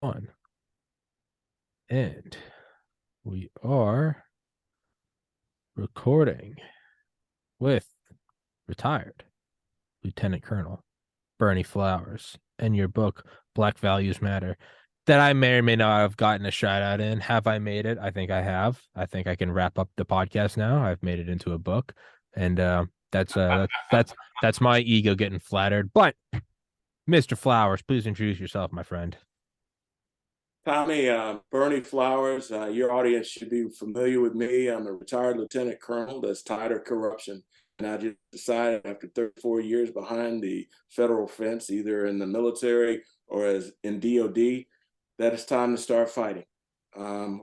on. And we are recording with retired Lieutenant Colonel Bernie Flowers and your book, Black Values Matter, that I may or may not have gotten a shout out in. Have I made it? I think I have. I think I can wrap up the podcast now. I've made it into a book. And that's my ego getting flattered. But Mr. Flowers, please introduce yourself, my friend. Tommy, Bernie Flowers, your audience should be familiar with me. I'm a retired lieutenant colonel that's tired of corruption. And I just decided after 34 years behind the federal fence, either in the military or as in DOD, that it's time to start fighting.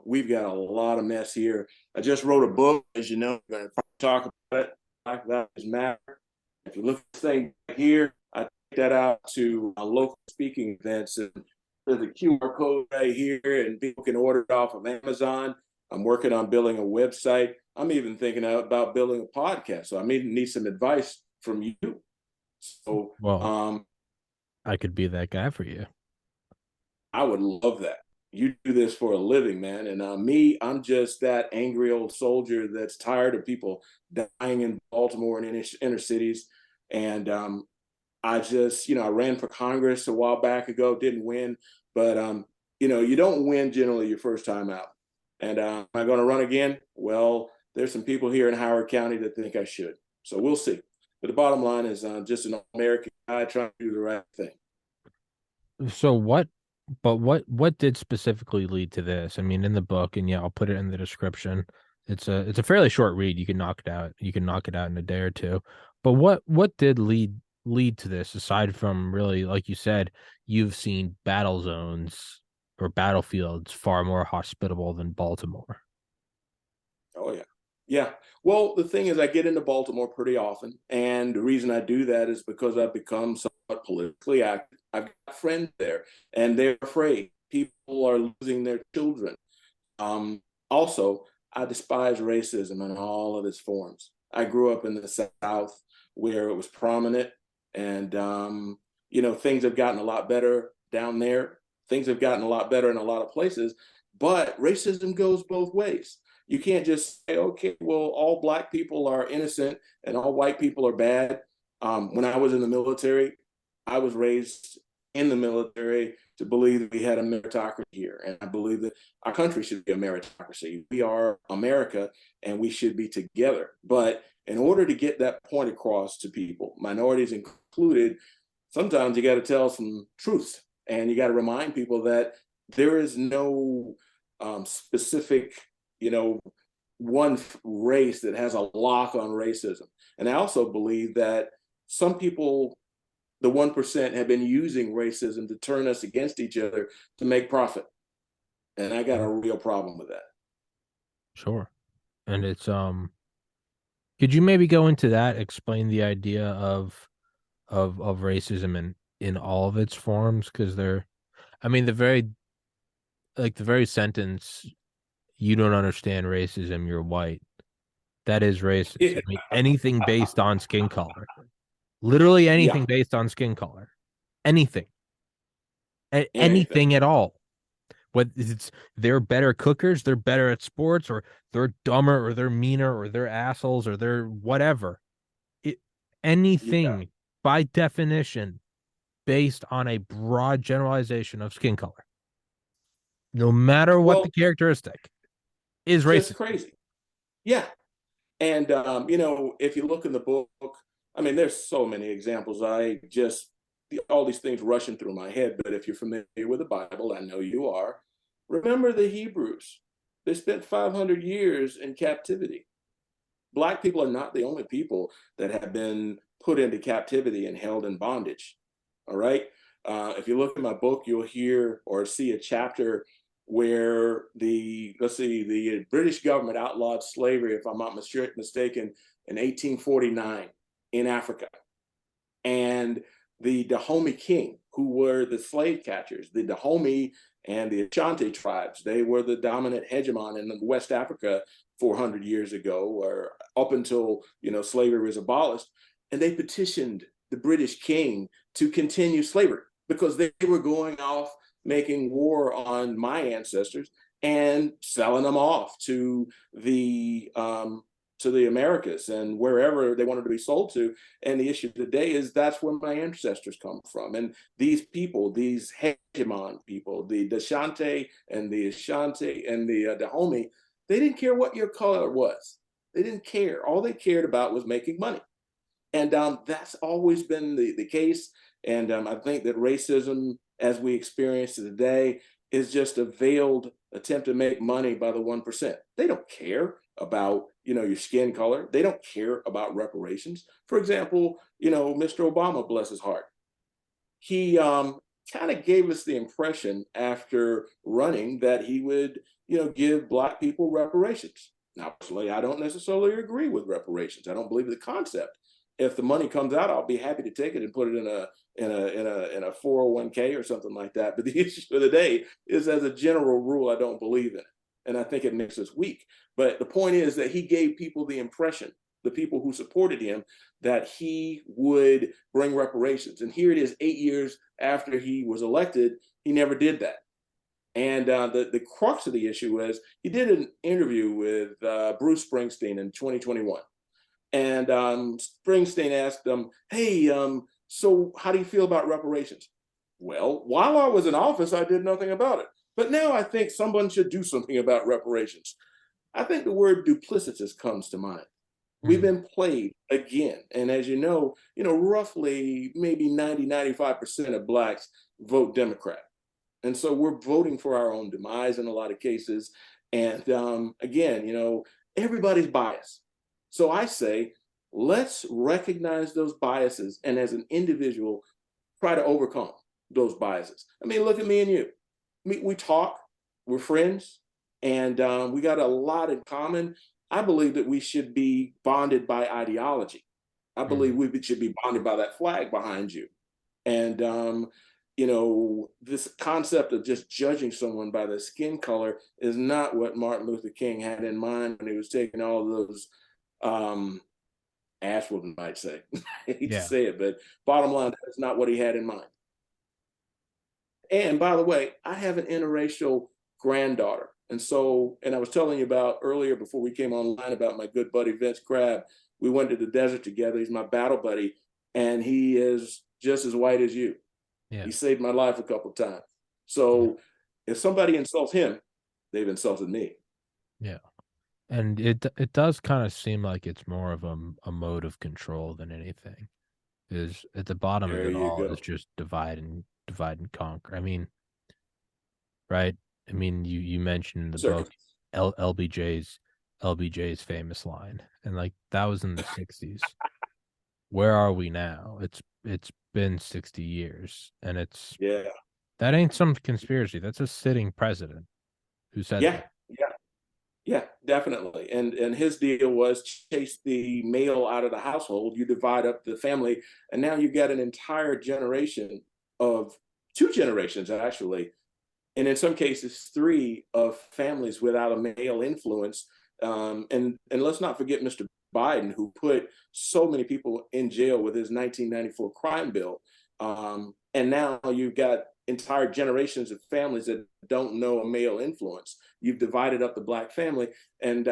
We've got a lot of mess here. I just wrote a book, as you know, I'm going to talk about it. Black Values Matter. If you look at this thing here, I take that out to local speaking events, and there's a QR code right here, and people can order it off of Amazon. I'm working on building a website. I'm even thinking about building a podcast. So I may need some advice from you. So Well, I could be that guy for you. I would love that. You do this for a living, man. And I'm just that angry old soldier that's tired of people dying in Baltimore and inner cities. And I just, I ran for Congress a while back ago, didn't win, but you don't win generally your first time out. And am I going to run again? Well, there's some people here in Howard County that think I should. So we'll see. But the bottom line is just an American guy trying to do the right thing. So what did specifically lead to this? I mean, in the book, and yeah, I'll put it in the description. It's a fairly short read. You can knock it out. You can knock it out in a day or two. But what did lead to this, aside from, really, like you said, you've seen battle zones or battlefields far more hospitable than Baltimore. Oh, yeah. Yeah. Well, the thing is, I get into Baltimore pretty often. And the reason I do that is because I've become somewhat politically active. I've got friends there, and they're afraid. People are losing their children. Also, I despise racism in all of its forms. I grew up in the South where it was prominent, and things have gotten a lot better down there. Things have gotten a lot better in a lot of places, but racism goes both ways. You can't just say, okay, well, all black people are innocent and all white people are bad. When I was in the military, I was raised in the military to believe that we had a meritocracy here. And I believe that our country should be a meritocracy. We are America and we should be together. But in order to get that point across to people, minorities included, sometimes you got to tell some truth, and you got to remind people that there is no specific, one race that has a lock on racism. And I also believe that some people, the 1%, have been using racism to turn us against each other to make profit. And I got a real problem with that. Sure. And it's could you maybe go into that, explain the idea of racism in all of its forms? Because I mean, the very sentence, "You don't understand racism, you're white." That is racist. Yeah. I mean, anything based on skin color, literally Yeah. anything based on skin color, anything, Anything. anything at all. Whether it's they're better cookers, they're better at sports, or they're dumber, or they're meaner, or they're assholes, or they're whatever. It, Yeah. anything by definition based on a broad generalization of skin color, no matter what the Well, characteristic, is just racist. crazy. Yeah. And, if you look in the book, I mean, there's so many examples. All these things rushing through my head. But if you're familiar with the Bible, I know you are, remember the Hebrews. They spent 500 years in captivity. Black people are not the only people that have been put into captivity and held in bondage. All right. If you look at my book, you'll hear or see a chapter where the British government outlawed slavery, if I'm not mistaken, in 1849 in Africa. And the Dahomey King, who were the slave catchers, the Dahomey and the Ashanti tribes, they were the dominant hegemon in West Africa 400 years ago, or up until slavery was abolished. And they petitioned the British king to continue slavery because they were going off making war on my ancestors and selling them off to the Americas and wherever they wanted to be sold to. And the issue today is that's where my ancestors come from. And these people, these hegemon people, the Deshante and the Ashanti and the Dahomey, they didn't care what your color was. They didn't care. All they cared about was making money. And that's always been the case. And I think that racism, as we experience it today, is just a veiled attempt to make money by the 1%. They don't care about, your skin color. They don't care about reparations. For example, Mr. Obama, bless his heart, he kind of gave us the impression after running that he would, give Black people reparations. Now, personally, I don't necessarily agree with reparations. I don't believe the concept. If the money comes out, I'll be happy to take it and put it in a 401k or something like that. But the issue of the day is, as a general rule, I don't believe in it, and I think it makes us weak. But the point is that he gave people the impression, the people who supported him, that he would bring reparations. And here it is, 8 years after he was elected, he never did that. And the crux of the issue is he did an interview with Bruce Springsteen in 2021. And Springsteen asked him, hey, so how do you feel about reparations? Well, while I was in office, I did nothing about it. But now I think someone should do something about reparations. I think the word duplicitous comes to mind. We've been played again. And as roughly maybe 95% of Blacks vote Democrat. And so we're voting for our own demise in a lot of cases. And again, everybody's biased. So I say, let's recognize those biases and as an individual, try to overcome those biases. I mean, look at me and you. We talk, we're friends, and we got a lot in common. I believe that we should be bonded by ideology. I believe we should be bonded by that flag behind you. And, this concept of just judging someone by their skin color is not what Martin Luther King had in mind when he was taking all of those ass whooping, might say. I hate to say it, but bottom line, that's not what he had in mind. And by the way, I have an interracial granddaughter. And I was telling you about earlier before we came online about my good buddy, Vince Crabb. We went to the desert together. He's my battle buddy, and he is just as white as you. Yeah. He saved my life a couple of times. So if somebody insults him, they've insulted me. Yeah. And it does kind of seem like it's more of a mode of control than anything. Is at the bottom of it all is just divide and conquer. I mean, right? I mean, you mentioned in the book LBJ's famous line, and like that was in the 60s. Where are we now? It's been 60 years, and that ain't some conspiracy. That's a sitting president who said that. Yeah, definitely. And his deal was chase the male out of the household. You divide up the family, and now you got an entire generation of 2 generations, actually, and in some cases 3 of families without a male influence. And let's not forget Mr. Biden, who put so many people in jail with his 1994 crime bill. And now you've got entire generations of families that don't know a male influence. You've divided up the Black family, and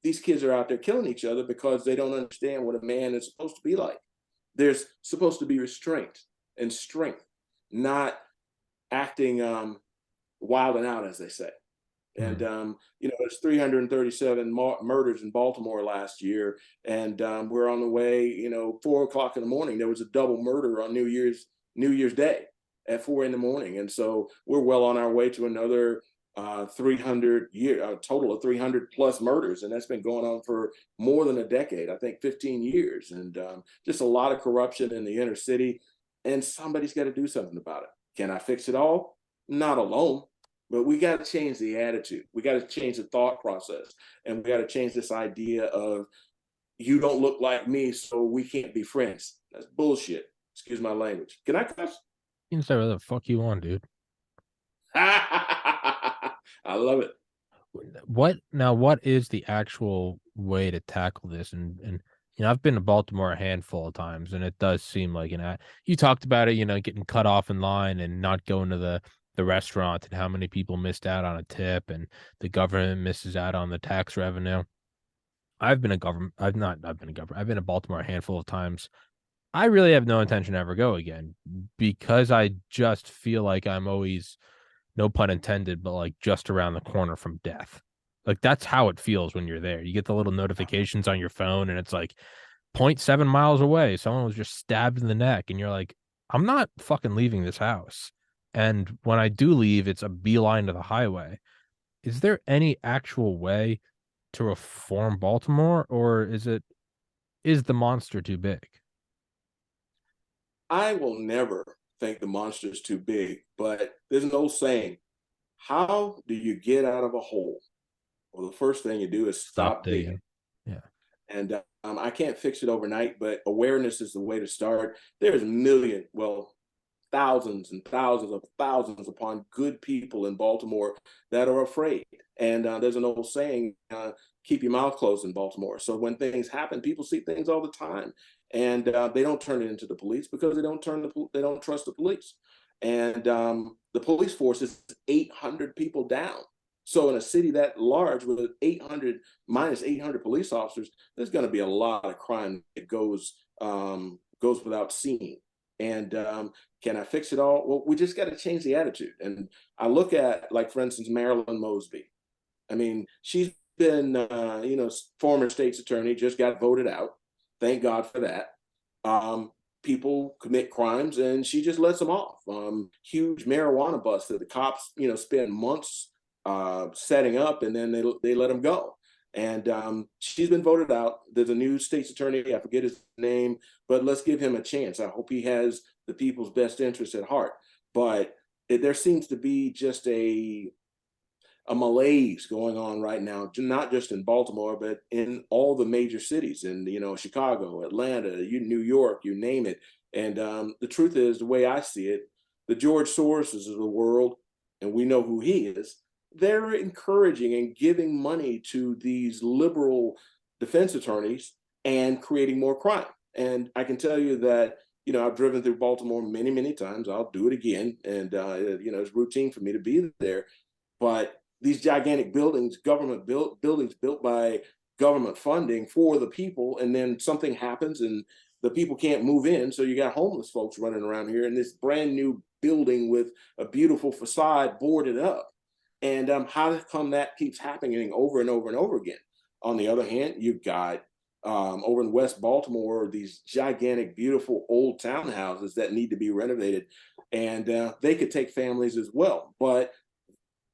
these kids are out there killing each other because they don't understand what a man is supposed to be like. There's supposed to be restraint and strength, not acting wild and out, as they say. And there's 337 murders in Baltimore last year, and we're on the way. 4:00 in the morning, there was a double murder on New Year's Day at 4 in the morning, and so we're well on our way to another 300 a total of 300 plus murders, and that's been going on for more than a decade. I think 15 years, and just a lot of corruption in the inner city, and somebody's got to do something about it. Can I fix it all? Not alone. But we got to change the attitude. We got to change the thought process. And we got to change this idea of you don't look like me, so we can't be friends. That's bullshit. Excuse my language. Can I cuss? You can say whatever the fuck you want, dude. I love it. What is the actual way to tackle this? And I've been to Baltimore a handful of times, and it does seem like, you talked about it, getting cut off in line and not going to the the restaurant and how many people missed out on a tip and the government misses out on the tax revenue. I've been a government. I've been to Baltimore a handful of times. I really have no intention to ever go again because I just feel like I'm always, no pun intended, but like just around the corner from death. Like that's how it feels when you're there. You get the little notifications on your phone and it's like zero point 0.7 miles away. Someone was just stabbed in the neck and you're like, I'm not fucking leaving this house. And when I do leave, it's a beeline to the highway. Is there any actual way to reform Baltimore, or is the monster too big? I will never think the monster is too big, but there's an old saying: how do you get out of a hole? Well, the first thing you do is Stop stop digging. digging. Yeah. And I can't fix it overnight, but awareness is the way to start. There's thousands and thousands of thousands upon good people in Baltimore that are afraid. And there's an old saying, keep your mouth closed in Baltimore. So when things happen, people see things all the time, and they don't turn it into the police because they don't trust the police. And the police force is 800 people down. So in a city that large with 800 police officers, there's going to be a lot of crime that goes without seeing. And can I fix it all? Well, we just got to change the attitude. And I look at, like, for instance, Marilyn Mosby. I mean, she's been, former state's attorney, just got voted out. Thank God for that. People commit crimes, and she just lets them off. Huge marijuana bust that the cops, spend months setting up, and then they let them go. And she's been voted out. There's a new state's attorney. I forget his name, but let's give him a chance. I hope he has the people's best interests at heart. But there seems to be just a malaise going on right now, not just in Baltimore, but in all the major cities, in Chicago, Atlanta, New York, you name it. And the truth is, the way I see it, the George Soroses of the world, and we know who he is, they're encouraging and giving money to these liberal defense attorneys and creating more crime. And I can tell you that, I've driven through Baltimore many, many times. I'll do it again. And, it's routine for me to be there. But these gigantic buildings, buildings built by government funding for the people, and then something happens and the people can't move in. So you got homeless folks running around here in this brand new building with a beautiful facade boarded up. And how come that keeps happening over and over and over again? On the other hand, you've got over in West Baltimore these gigantic, beautiful old townhouses that need to be renovated, and they could take families as well. But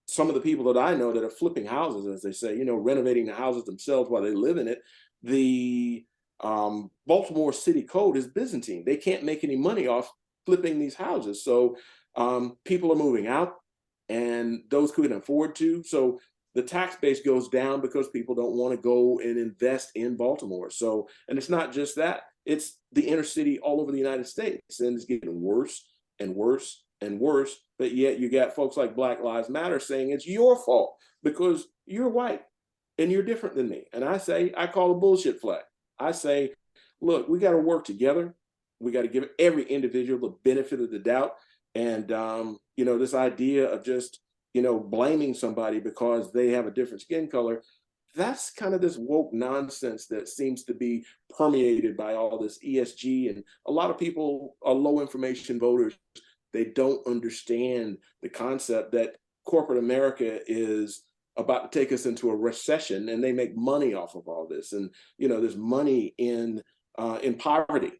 some of the people that I know that are flipping houses, as they say, renovating the houses themselves while they live in it, the Baltimore City Code is Byzantine. They can't make any money off flipping these houses. So people are moving out, and those who can afford to. So the tax base goes down because people don't want to go and invest in Baltimore. So, and it's not just that, it's the inner city all over the United States, and it's getting worse and worse and worse. But yet you got folks like Black Lives Matter saying it's your fault because you're white and you're different than me. And I call a bullshit flag. I say, look, we got to work together. We got to give every individual the benefit of the doubt. And, this idea of just, blaming somebody because they have a different skin color, that's kind of this woke nonsense that seems to be permeated by all this ESG. And a lot of people are low information voters. They don't understand the concept that corporate America is about to take us into a recession, and they make money off of all this. And, there's money in poverty,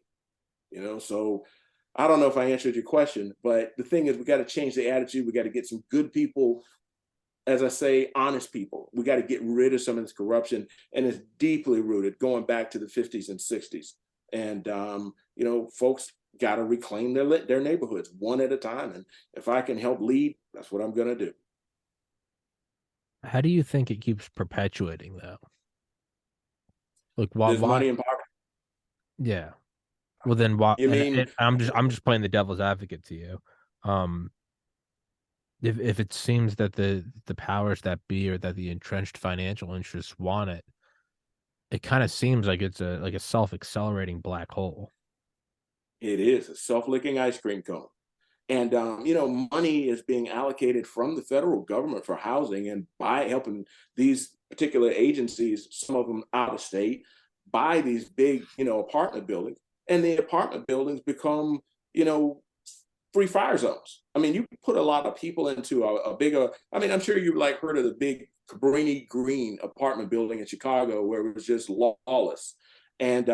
so I don't know if I answered your question, but the thing is, we got to change the attitude. We got to get some good people, as I say, honest people. We got to get rid of some of this corruption, and it's deeply rooted, going back to the 50s and 60s. And folks got to reclaim their neighborhoods one at a time. And if I can help lead, that's what I'm going to do. How do you think it keeps perpetuating though? Like There's why? money in poverty. Yeah. Well, then why? You And mean I'm just playing the devil's advocate to you. Um, if it seems that the powers that be or that the entrenched financial interests want it, it kind of seems like it's a self-accelerating black hole. it is a self-licking ice cream cone. And money is being allocated from the federal government for housing, and by helping these particular agencies, some of them out of state, buy these big, apartment buildings, and the apartment buildings become, you know, free fire zones. I mean, you put a lot of people into a bigger. I mean, I'm sure you like heard of the big Cabrini Green apartment building in Chicago, where it was just lawless. And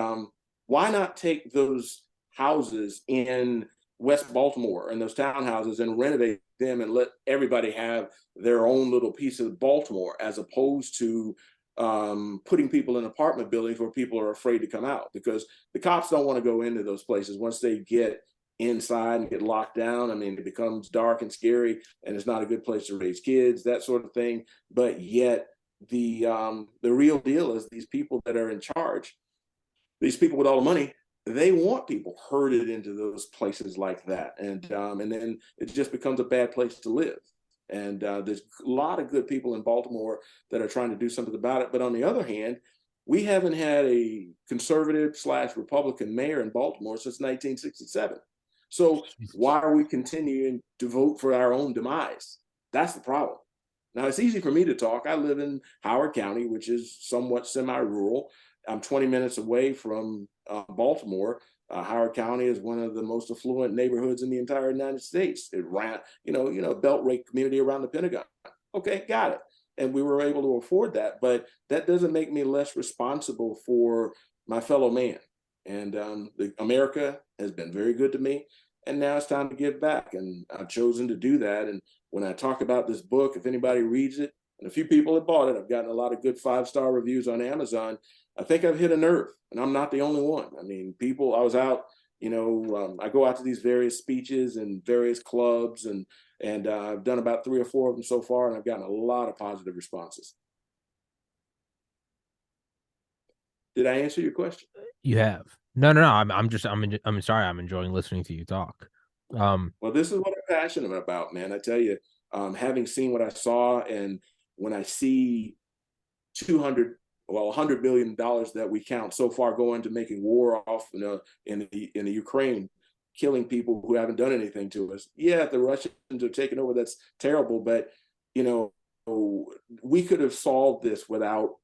why not take those houses in West Baltimore and those townhouses and renovate them and let everybody have their own little piece of Baltimore, as opposed to putting people in apartment buildings where people are afraid to come out, because the cops don't want to go into those places once they get inside and get locked down. I mean, it becomes dark and scary, and it's not a good place to raise kids, that sort of thing. But yet, the real deal is these people that are in charge, these people with all the money, they want people herded into those places like that, and then it just becomes a bad place to live. And there's a lot of good people in Baltimore that are trying to do something about it. But on the other hand, we haven't had a conservative slash Republican mayor in Baltimore since 1967. So Jesus. why are we continuing to vote for our own demise? That's the problem. Now, it's easy for me to talk. I live in Howard County, which is somewhat semi-rural. I'm 20 minutes away from Baltimore. Howard County is one of the most affluent neighborhoods in the entire United States. It ran, Beltway community around the Pentagon. Okay, got it. And we were able to afford that, but that doesn't make me less responsible for my fellow man. And America has been very good to me, and now it's time to give back. And I've chosen to do that. And when I talk about this book, if anybody reads it, and a few people have bought it, I've gotten a lot of good 5-star reviews on Amazon. I think I've hit a nerve, and I'm not the only one. I mean, people, I was out, I go out to these various speeches and various clubs, and I've done about 3 or 4 of them so far, and I've gotten a lot of positive responses. Did I answer your question? You have. No, no, no. I'm sorry. I'm enjoying listening to you talk. Well, this is what I'm passionate about, man. I tell you, having seen what I saw, and when I see 100 billion dollars that we count so far going to making war off in the Ukraine, killing people who haven't done anything to us. Yeah, the Russians are taking over. That's terrible, but you know, we could have solved this without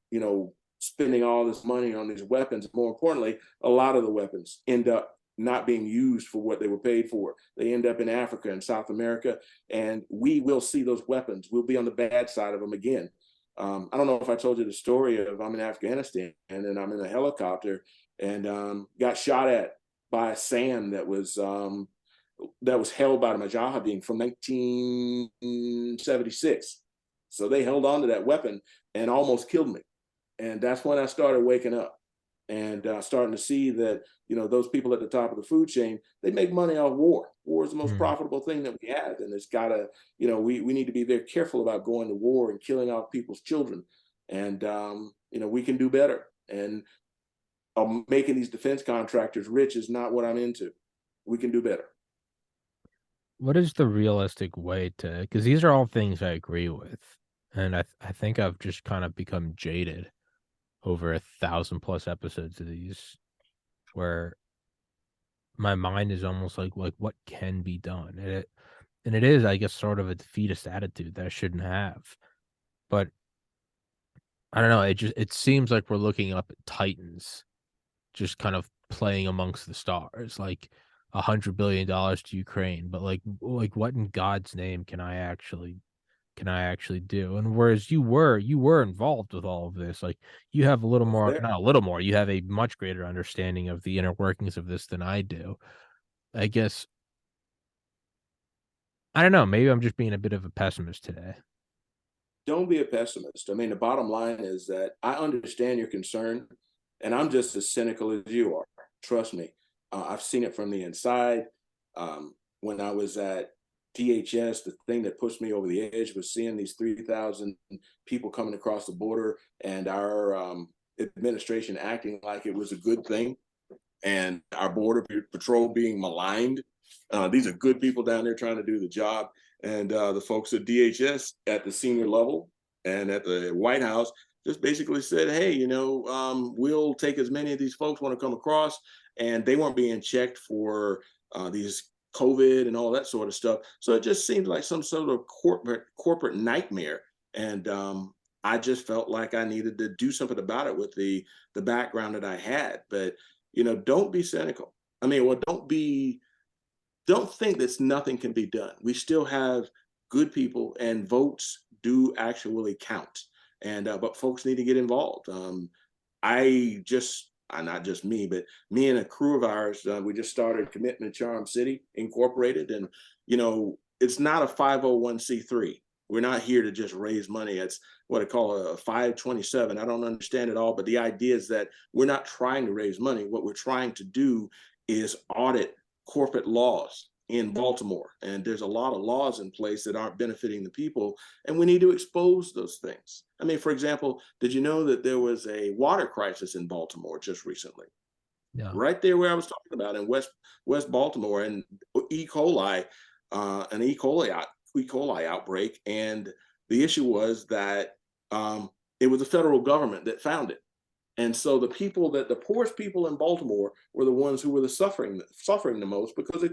spending all this money on these weapons. More importantly, a lot of the weapons end up not being used for what they were paid for. They end up in Africa and South America, and we will see those weapons. We'll be on the bad side of them again. I don't know if I told you the story of I'm in Afghanistan, and then I'm in a helicopter and got shot at by a SAM that was held by the Mujahideen from 1976. So they held on to that weapon and almost killed me. And that's when I started waking up and starting to see that, those people at the top of the food chain, they make money off war. War is the most hmm. profitable thing that we have. And it's got to, we need to be very careful about going to war and killing off people's children. And, we can do better. And making these defense contractors rich is not what I'm into. We can do better. What is the realistic way to? Because these are all things I agree with, and I think I've just kind of become jaded over 1,000+ episodes of these, where my mind is almost like what can be done, and it is, I guess, sort of a defeatist attitude that I shouldn't have. But I don't know. It seems like we're looking up at titans, just kind of playing amongst the stars, like $100 billion to Ukraine. But like what in God's name can I actually do? And whereas you were involved with all of this, like you have a little more, not a little more, you have a much greater understanding of the inner workings of this than I do. I guess I don't know. Maybe I'm just being a bit of a pessimist today. Don't be a pessimist. I mean, the bottom line is that I understand your concern, and I'm just as cynical as you are. Trust me. I've seen it from the inside. When I was at DHS, the thing that pushed me over the edge was seeing these 3,000 people coming across the border, and our administration acting like it was a good thing, and our border patrol being maligned. These are good people down there trying to do the job. And the folks at DHS at the senior level and at the White House just basically said, hey, we'll take as many of these folks want to come across. And they weren't being checked for these COVID and all that sort of stuff. So it just seemed like some sort of corporate nightmare. And I just felt like I needed to do something about it with the background that I had. But don't be cynical. I mean, well, don't think that nothing can be done. We still have good people, and votes do actually count. And but folks need to get involved. Not just me, but me and a crew of ours, we just started Commitment Charm City Incorporated, and it's not a 501c3. We're not here to just raise money. It's what I call a 527. I don't understand it all, but the idea is that we're not trying to raise money. What we're trying to do is audit corporate laws in Baltimore. And there's a lot of laws in place that aren't benefiting the people, and we need to expose those things. I mean, for example, did you know that there was a water crisis in Baltimore just recently? Yeah. Right there where I was talking about in West Baltimore, and an E. coli outbreak. And the issue was that it was the federal government that found it. And so the poorest people in Baltimore were the ones who were suffering the most, because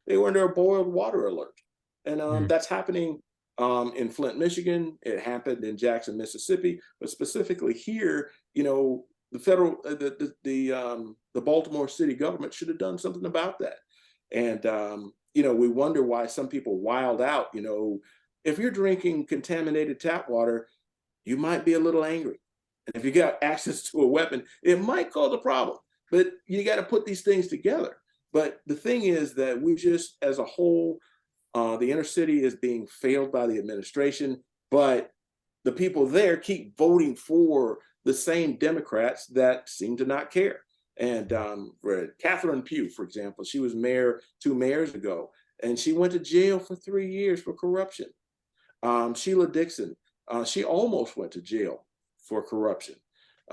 they were under a boiled water alert. And that's happening in Flint, Michigan. It happened in Jackson, Mississippi, but specifically here, the federal, the Baltimore city government should have done something about that. And we wonder why some people wild out. If you're drinking contaminated tap water, you might be a little angry. And if you got access to a weapon, it might cause a problem. But you got to put these things together. But the thing is that we just, as a whole, the inner city is being failed by the administration, but the people there keep voting for the same Democrats that seem to not care. And Catherine Pugh, for example, she was mayor 2 mayors ago, and she went to jail for 3 years for corruption. Sheila Dixon, she almost went to jail for corruption.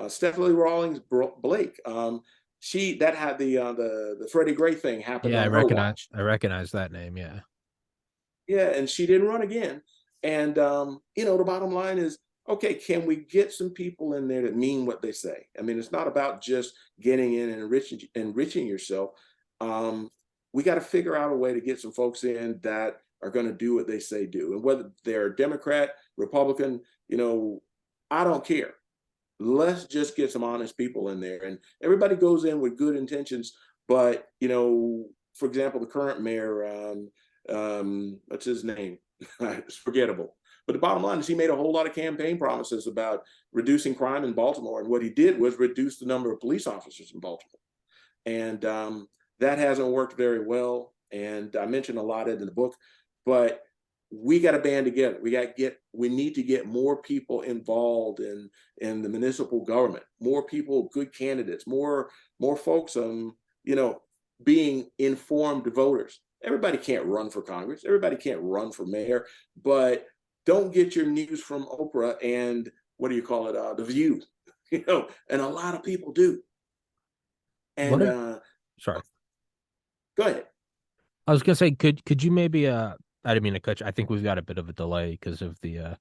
Stephanie Rawlings Blake, that had the Freddie Gray thing happen on her watch. I recognize that name. Yeah. Yeah, and she didn't run again. And the bottom line is, okay, can we get some people in there that mean what they say? I mean, it's not about just getting in and enriching yourself. We got to figure out a way to get some folks in that are going to do what they say do. And whether they're Democrat, Republican, I don't care. Let's just get some honest people in there. And everybody goes in with good intentions. But, for example, the current mayor, what's his name? It's forgettable. But the bottom line is he made a whole lot of campaign promises about reducing crime in Baltimore. And what he did was reduce the number of police officers in Baltimore. And that hasn't worked very well. And I mentioned a lot in the book, but we got to band together. We need to get more people involved in the municipal government, more people, good candidates, more folks, being informed voters. Everybody can't run for Congress. Everybody can't run for mayor, but don't get your news from Oprah and what do you call it? The View, and a lot of people do. And sorry, go ahead. I was gonna say, could you maybe I didn't mean to cut you. I think we've got a bit of a delay because of the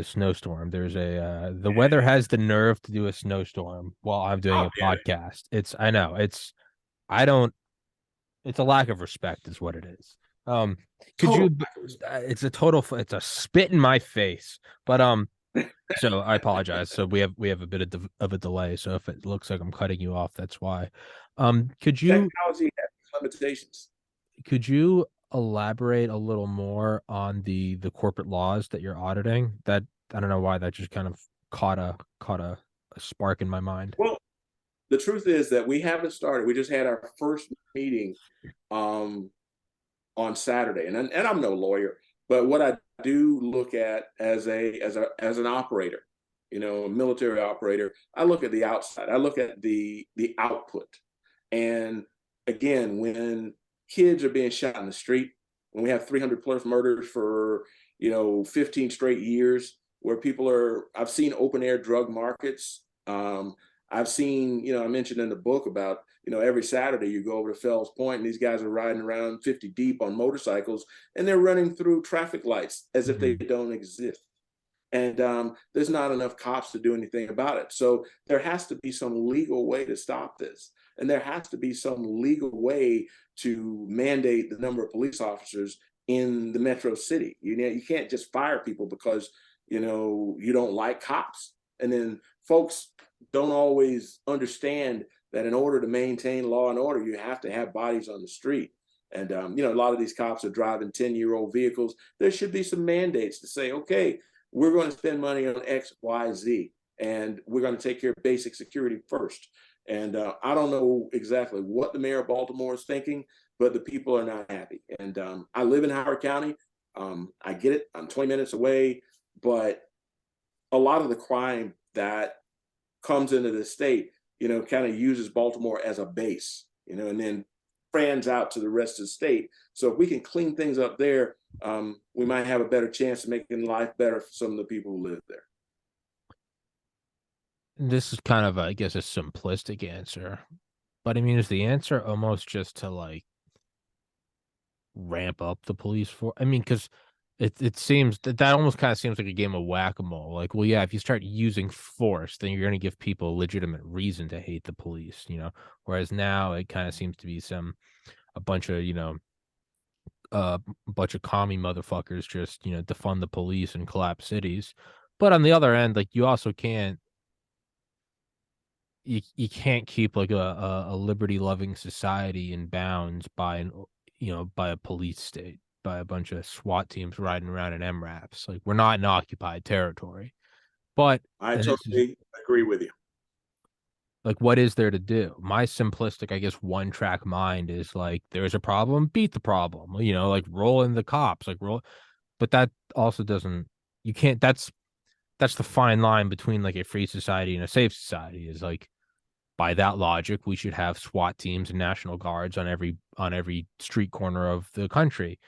snowstorm. There's the weather has the nerve to do a snowstorm while I'm doing a podcast. It's a lack of respect is what it is. It's a spit in my face. But so I apologize. So we have a bit of a delay. So if it looks like I'm cutting you off, that's why. Could you technology has limitations. Could you elaborate a little more on the corporate laws that you're auditing? That I don't know why that just kind of caught a spark in my mind. Well, the truth is that we haven't started. We just had our first meeting on Saturday, and I'm no lawyer, but what I do look at as an operator, a military operator, I look at the outside. I look at the output, and again, when kids are being shot in the street, when we have 300 plus murders for 15 straight years, where I've seen open air drug markets. I've seen, I mentioned in the book about, every Saturday you go over to Fells Point and these guys are riding around 50 deep on motorcycles and they're running through traffic lights as if they don't exist. And there's not enough cops to do anything about it. So there has to be some legal way to stop this. and there has to be some legal way to mandate the number of police officers in the metro city. You can't just fire people because you don't like cops, and then folks don't always understand that in order to maintain law and order, you have to have bodies on the street. And a lot of these cops are driving 10-year-old vehicles. There should be some mandates to say, okay, we're going to spend money on X, Y, Z, and we're going to take care of basic security first. And I don't know exactly what the mayor of Baltimore is thinking, but the people are not happy. And I live in Howard County. I get it. I'm 20 minutes away, but a lot of the crime that comes into the state, kind of uses Baltimore as a base, and then fans out to the rest of the state. So if we can clean things up there, we might have a better chance of making life better for some of the people who live there. This is kind of, I guess, a simplistic answer, but I mean, is the answer almost just to like ramp up the police force? I mean, because it seems that almost kind of seems like a game of whack-a-mole. Like, well, yeah, if you start using force, then you're going to give people a legitimate reason to hate the police. Whereas now it kind of seems to be a bunch of a bunch of commie motherfuckers just defund the police and collapse cities. But on the other end, like you can't keep like a liberty loving society in bounds by by a police state, by a bunch of SWAT teams riding around in MRAPs. Like, we're not in occupied territory. But I and this is totally agree with you. like, what is there to do? My simplistic, I guess, one track mind is like, there's a problem, beat the problem. Like, roll in the cops, like roll. But that also doesn't. You can't. That's the fine line between like a free society and a safe society. Is like, by that logic, we should have SWAT teams and National Guards on every street corner of the country.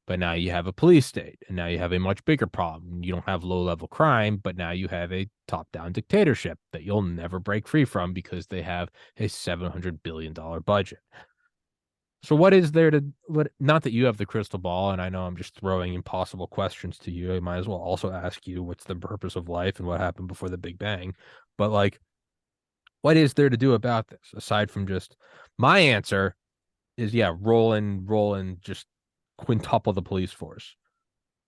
But now you have a police state, and now you have a much bigger problem. You don't have low level crime, but now you have a top down dictatorship that you'll never break free from because they have a $700 billion budget. So what is there to what? Not that you have the crystal ball, and I know I'm just throwing impossible questions to you. I might as well also ask you what's the purpose of life and what happened before the Big Bang. But like, what is there to do about this aside from just my answer is, yeah, roll in, just quintuple the police force.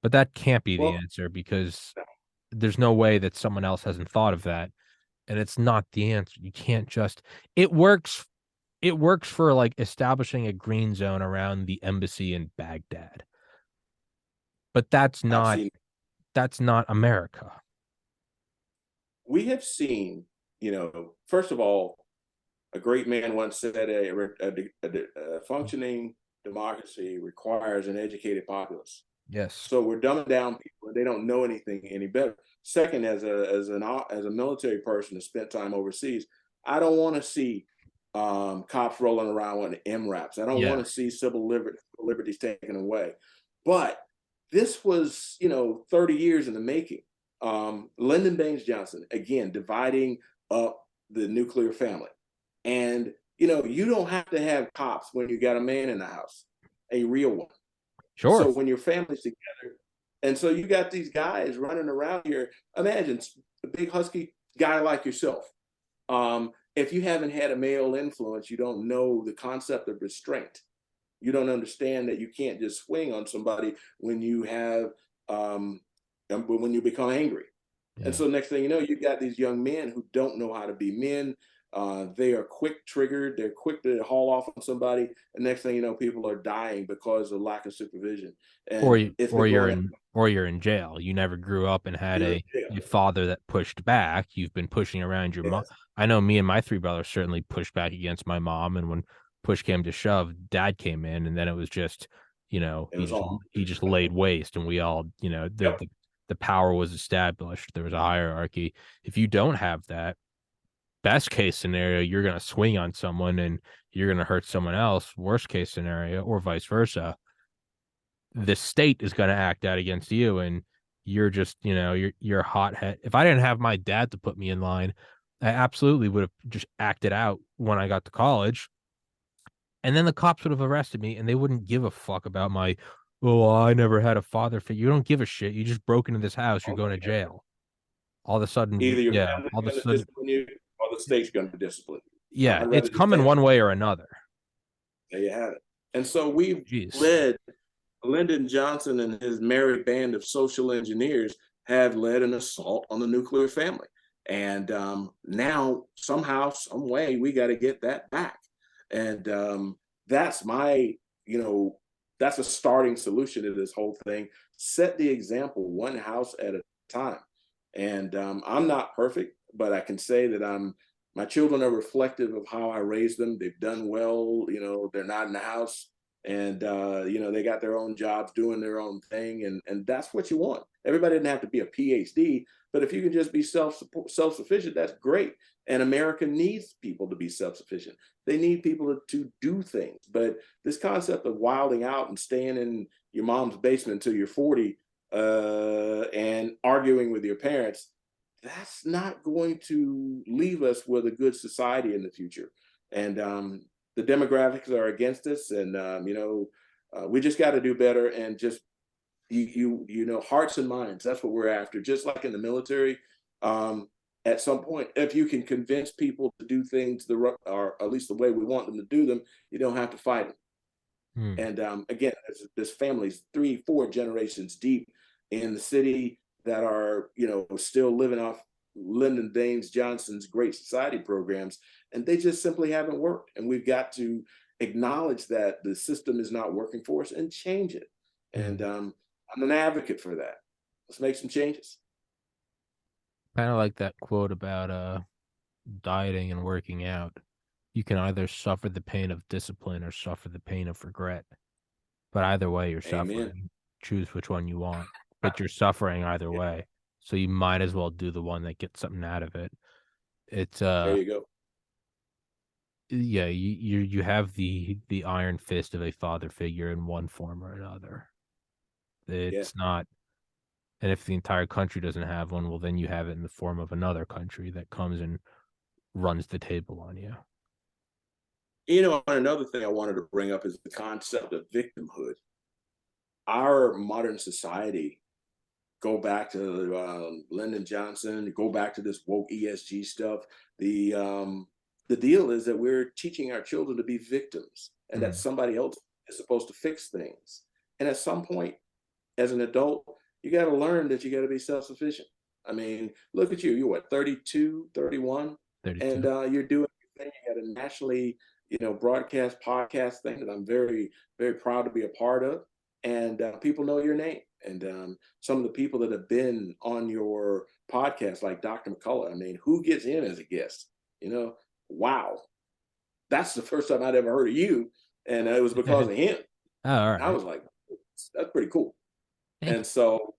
But that can't be the Well, answer because there's no way that someone else hasn't thought of that. And it's not the answer. You can't just it works for like establishing a green zone around the embassy in Baghdad. But I've seen that's not America. we have seen, first of all, a great man once said a functioning democracy requires an educated populace. Yes. So we're dumbing down people, and they don't know anything any better. Second, as a military person that spent time overseas, I don't want to see cops rolling around with MRAPs. I don't Yeah. want to see civil liberties taken away. But this was, 30 years in the making. Lyndon Baines Johnson, again, dividing up the nuclear family. And, you don't have to have cops when you got a man in the house, a real one. Sure. So when your family's together, and so you got these guys running around here. Imagine a big husky guy like yourself. If you haven't had a male influence, you don't know the concept of restraint. You don't understand that you can't just swing on somebody when you have when you become angry. And Yeah. so next thing you know, you got these young men who don't know how to be men. They are quick triggered. They're quick to haul off on somebody. And next thing you know, people are dying because of lack of supervision. And it's been going on. Or you're in jail. You never grew up and had Yeah, a father that pushed back. You've been pushing around your mom. yes, I know me and my three brothers certainly pushed back against my mom, and when push came to shove, dad came in, and then it was just, it was all. he just laid waste, and we all, Yep. the power was established. There was a hierarchy. If you don't have that, best case scenario, you're going to swing on someone and you're going to hurt someone else. Worst case scenario, or vice versa, the state is going to act out against you, and you're just, you're a hothead. If I didn't have my dad to put me in line, I absolutely would have just acted out when I got to college, and then the cops would have arrested me, and they wouldn't give a fuck about my, oh, I never had a father figure. You don't give a shit. You just broke into this house. You're going to jail. All of a sudden, Either your yeah. family's All of a going to sudden, discipline you or the state's going to discipline you. Yeah, I'd it's rather just coming pay. one way or another. There you have it. And so we've Jeez. led, Lyndon Johnson and his merry band of social engineers have led an assault on the nuclear family. And now, somehow, some way, we got to get that back. And that's my, you know, that's a starting solution to this whole thing. Set the example one house at a time. And I'm not perfect, but I can say that my children are reflective of how I raised them. They've done well. You know, they're not in the house, and you know, they got their own jobs doing their own thing, and that's what you want. Everybody doesn't have to be a PhD, but if you can just be self-sufficient, that's great. And America needs people to be self-sufficient. They need people to do things. But this concept of wilding out and staying in your mom's basement until you're 40 and arguing with your parents, that's not going to leave us with a good society in the future. And the demographics are against us, and you know, we just got to do better. And just you know, hearts and minds. That's what we're after. Just like in the military, at some point, if you can convince people to do things or at least the way we want them to do them, you don't have to fight them. Hmm. And again, this family's 3, 4 generations deep in the city that are, you know, still living off Lyndon Baines Johnson's Great Society programs, and they just simply haven't worked. And we've got to acknowledge that the system is not working for us and change it. And Hmm. I'm an advocate for that. Let's make some changes. Kind of like that quote about dieting and working out. You can either suffer the pain of discipline or suffer the pain of regret. But either way, you're Amen. suffering. Choose which one you want. But you're suffering either Yeah, way. So you might as well do the one that gets something out of it. It's there you go. yeah, you have the iron fist of a father figure in one form or another. Yeah. It's not, and if the entire country doesn't have one, well then you have it in the form of another country that comes and runs the table on you. You know, another thing I wanted to bring up is the concept of victimhood. Our modern society, go back to Lyndon Johnson, go back to this woke ESG stuff. The deal is that we're teaching our children to be victims, and that Mm. somebody else is supposed to fix things. And at some point, as an adult, you got to learn that you got to be self-sufficient. I mean, look at you. You're what, 32, 31, 32. and you're doing your thing. You got a nationally, you know, broadcast podcast thing that I'm very, very proud to be a part of. And people know your name. And some of the people that have been on your podcast, like Dr. McCullough, I mean, who gets in as a guest? You know, wow. That's the first time I'd ever heard of you. And it was because of him. Oh, all And I right. was like, that's pretty cool. Thank And so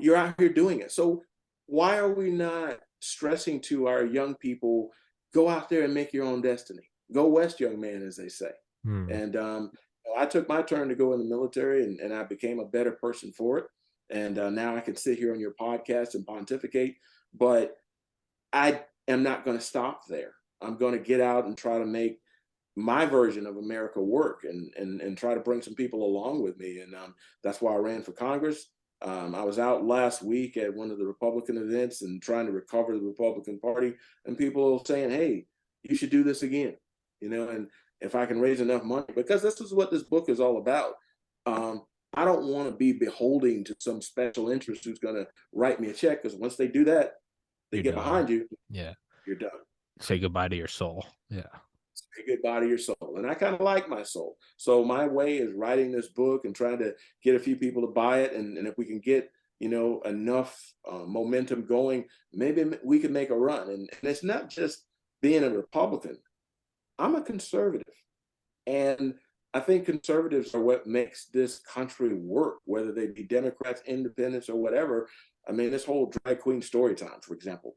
you're out here doing it. So why are we not stressing to our young people, go out there and make your own destiny? Go west, young man, as they say. you. Hmm. And I took my turn to go in the military, and I became a better person for it. And now I can sit here on your podcast and pontificate, but I am not going to stop there. I'm going to get out and try to make my version of America work, and try to bring some people along with me. And that's why I ran for Congress. I was out last week at one of the Republican events and trying to recover the Republican Party, and people saying, "Hey, you should do this again," you know. And if I can raise enough money, because this is what this book is all about. I don't want to be beholden to some special interest who's going to write me a check, because once they do that, they You're get done. behind you, Yeah. you're done. Say goodbye to your soul. Yeah. Say goodbye to your soul. And I kind of like my soul. So my way is writing this book and trying to get a few people to buy it. And if we can get, you know, enough momentum going, maybe we can make a run. And it's not just being a Republican. I'm a conservative. And I think conservatives are what makes this country work, whether they be Democrats, independents, or whatever. I mean, this whole drag queen story time, for example.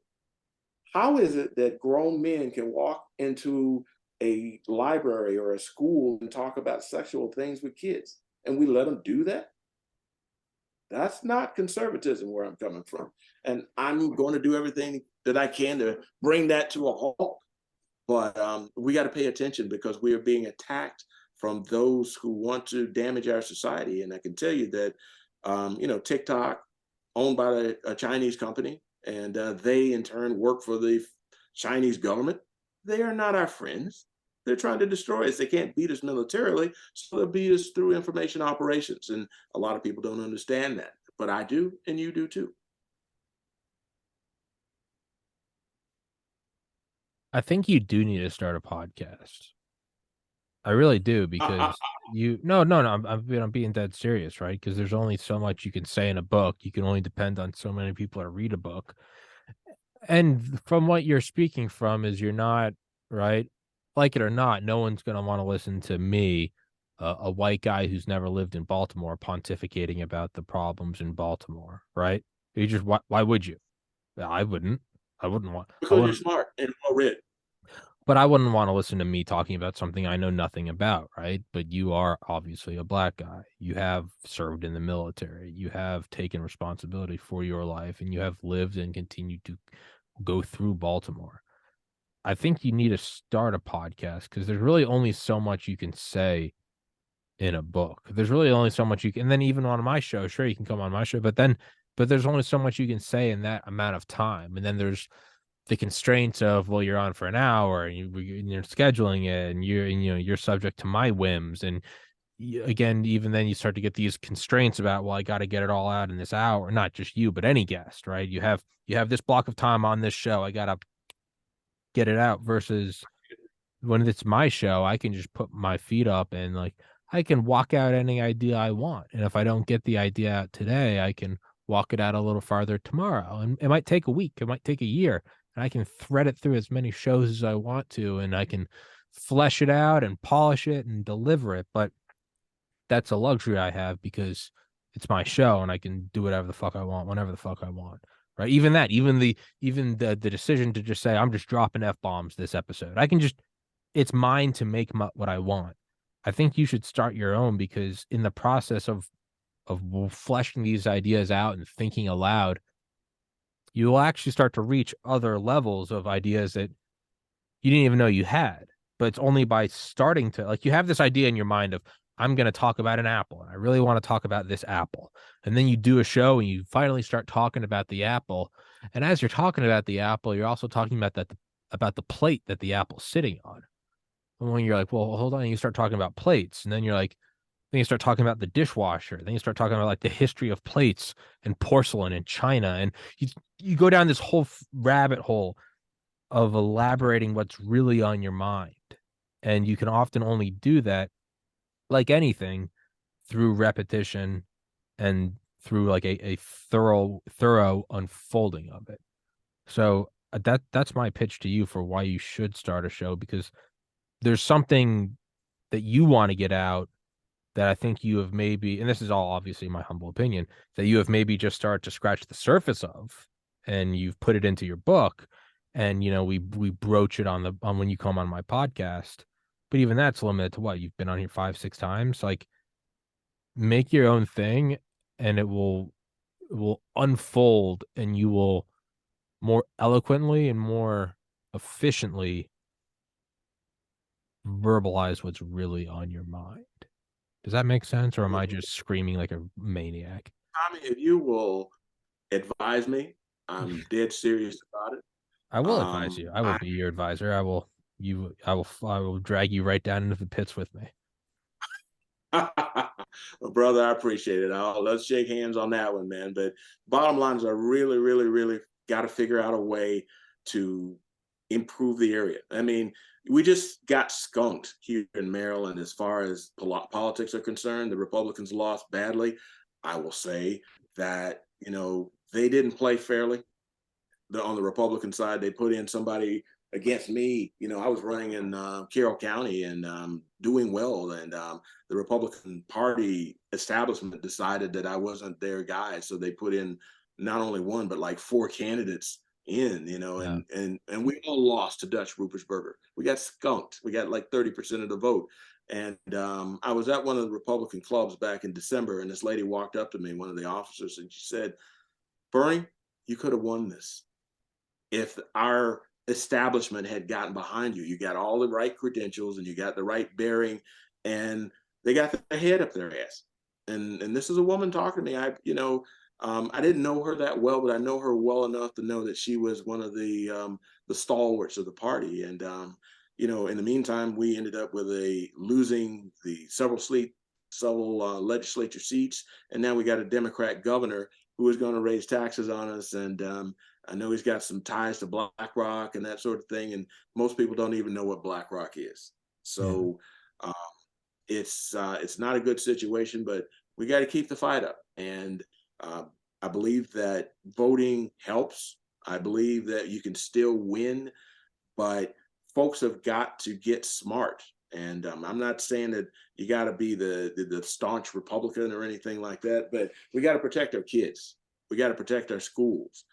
How is it that grown men can walk into a library or a school and talk about sexual things with kids, and we let them do that? That's not conservatism where I'm coming from. And I'm going to do everything that I can to bring that to a halt. But we got to pay attention, because we are being attacked from those who want to damage our society. And I can tell you that, you know, TikTok, owned by a Chinese company, and they in turn work for the Chinese government. They are not our friends. They're trying to destroy us. They can't beat us militarily, so they'll beat us through information operations. And a lot of people don't understand that, but I do, and you do too. I think you do need to start a podcast. I really do I, because you no, I'm being dead serious, right? Because there's only so much you can say in a book. You can only depend on so many people to read a book. And from what you're speaking from is you're not right, like it or not, no one's gonna want to listen to me, a white guy who's never lived in Baltimore, pontificating about the problems in Baltimore, right? You just why would you? I wouldn't. I wouldn't want. I because you're wouldn't. smart and well read. But I wouldn't want to listen to me talking about something I know nothing about, right? But you are obviously a black guy. You have served in the military. You have taken responsibility for your life and you have lived and continued to go through Baltimore. I think you need to start a podcast because there's really only so much you can say in a book. There's really only so much you can, and then even on my show, sure, you can come on my show, but there's only so much you can say in that amount of time. And then there's the constraints of, well, you're on for an hour and you're scheduling it and you're subject to my whims. And again, even then you start to get these constraints about, well, I got to get it all out in this hour, not just you, but any guest, right? You have this block of time on this show. I got to get it out versus when it's my show, I can just put my feet up and like I can walk out any idea I want. And if I don't get the idea out today, I can walk it out a little farther tomorrow. And it might take a week, it might take a year, and I can thread it through as many shows as I want to, and I can flesh it out and polish it and deliver it. But that's a luxury I have because it's my show and I can do whatever the fuck I want, whenever the fuck I want. Right. Even that, even the decision to just say I'm just dropping F bombs this episode. I can just it's mine to make what I want. I think you should start your own because in the process of fleshing these ideas out and thinking aloud, you will actually start to reach other levels of ideas that you didn't even know you had. But it's only by starting to like you have this idea in your mind of I'm going to talk about an apple and I really want to talk about this apple. And then you do a show and you finally start talking about the apple. And as you're talking about the apple, you're also talking about the plate that the apple's sitting on. And when you're like, well, hold on, and you start talking about plates, and then you're like, then you start talking about the dishwasher, then you start talking about like the history of plates and porcelain and china, and you go down this whole rabbit hole of elaborating what's really on your mind, and you can often only do that, like anything, through repetition and through like a thorough unfolding of it. So that's my pitch to you for why you should start a show because there's something that you want to get out that I think you have maybe, and this is all obviously my humble opinion, that you have maybe just started to scratch the surface of, and you've put it into your book, and we broach it on when you come on my podcast, but even that's limited to what you've been on here 5 6 times. Like, make your own thing, and it will unfold, and you will more eloquently and more efficiently verbalize what's really on your mind. Does that make sense, or am I just screaming like a maniac? Tommy, if you will advise me, I'm dead serious about it. I will advise you. I will I be your advisor. I will drag you right down into the pits with me. well, brother, I appreciate it. Let's shake hands on that one, man. But bottom line is, I really, really, really got to figure out a way to improve the area. I mean, we just got skunked here in Maryland as far as politics are concerned. The Republicans lost badly. I will say that they didn't play fairly. On the Republican side, they put in somebody against me. I was running in Carroll County and doing well, and the Republican Party establishment decided that I wasn't their guy, so they put in not only one but like four candidates in, Yeah. and we all lost to Dutch Ruppersberger. We got skunked. We got like 30% of the vote. And I was at one of the Republican clubs back in December, and this lady walked up to me, one of the officers, and she said, "Bernie, you could have won this if our establishment had gotten behind you. You got all the right credentials and you got the right bearing, and they got their head up their ass." And this is a woman talking to me. I didn't know her that well, but I know her well enough to know that she was one of the stalwarts of the party. And in the meantime, we ended up with a losing the several legislature seats, and now we got a Democrat governor who is going to raise taxes on us. And I know he's got some ties to BlackRock and that sort of thing. And most people don't even know what BlackRock is. Yeah. So um, it's not a good situation, but we got to keep the fight up. And uh, I believe that voting helps. I believe that you can still win, but folks have got to get smart. And I'm not saying that you got to be the staunch Republican or anything like that, but we got to protect our kids. We got to protect our schools.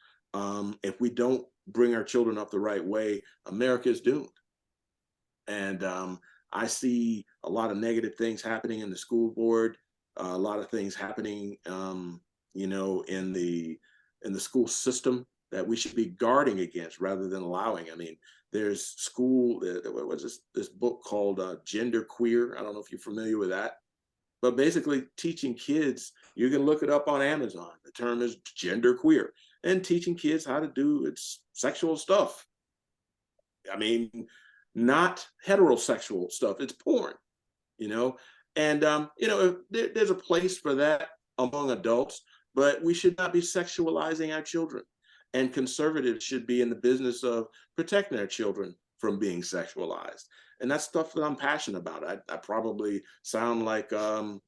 If we don't bring our children up the right way, America is doomed. And I see a lot of negative things happening in the school board, a lot of things happening, in the school system that we should be guarding against rather than allowing. I mean, there's school. What was this book called Gender Queer? I don't know if you're familiar with that, but basically teaching kids. You can look it up on Amazon. The term is gender queer, and teaching kids how to do its sexual stuff. I mean, not heterosexual stuff. It's porn, you know. And there's a place for that among adults, but we should not be sexualizing our children. And conservatives should be in the business of protecting their children from being sexualized. And that's stuff that I'm passionate about. I probably sound like I'm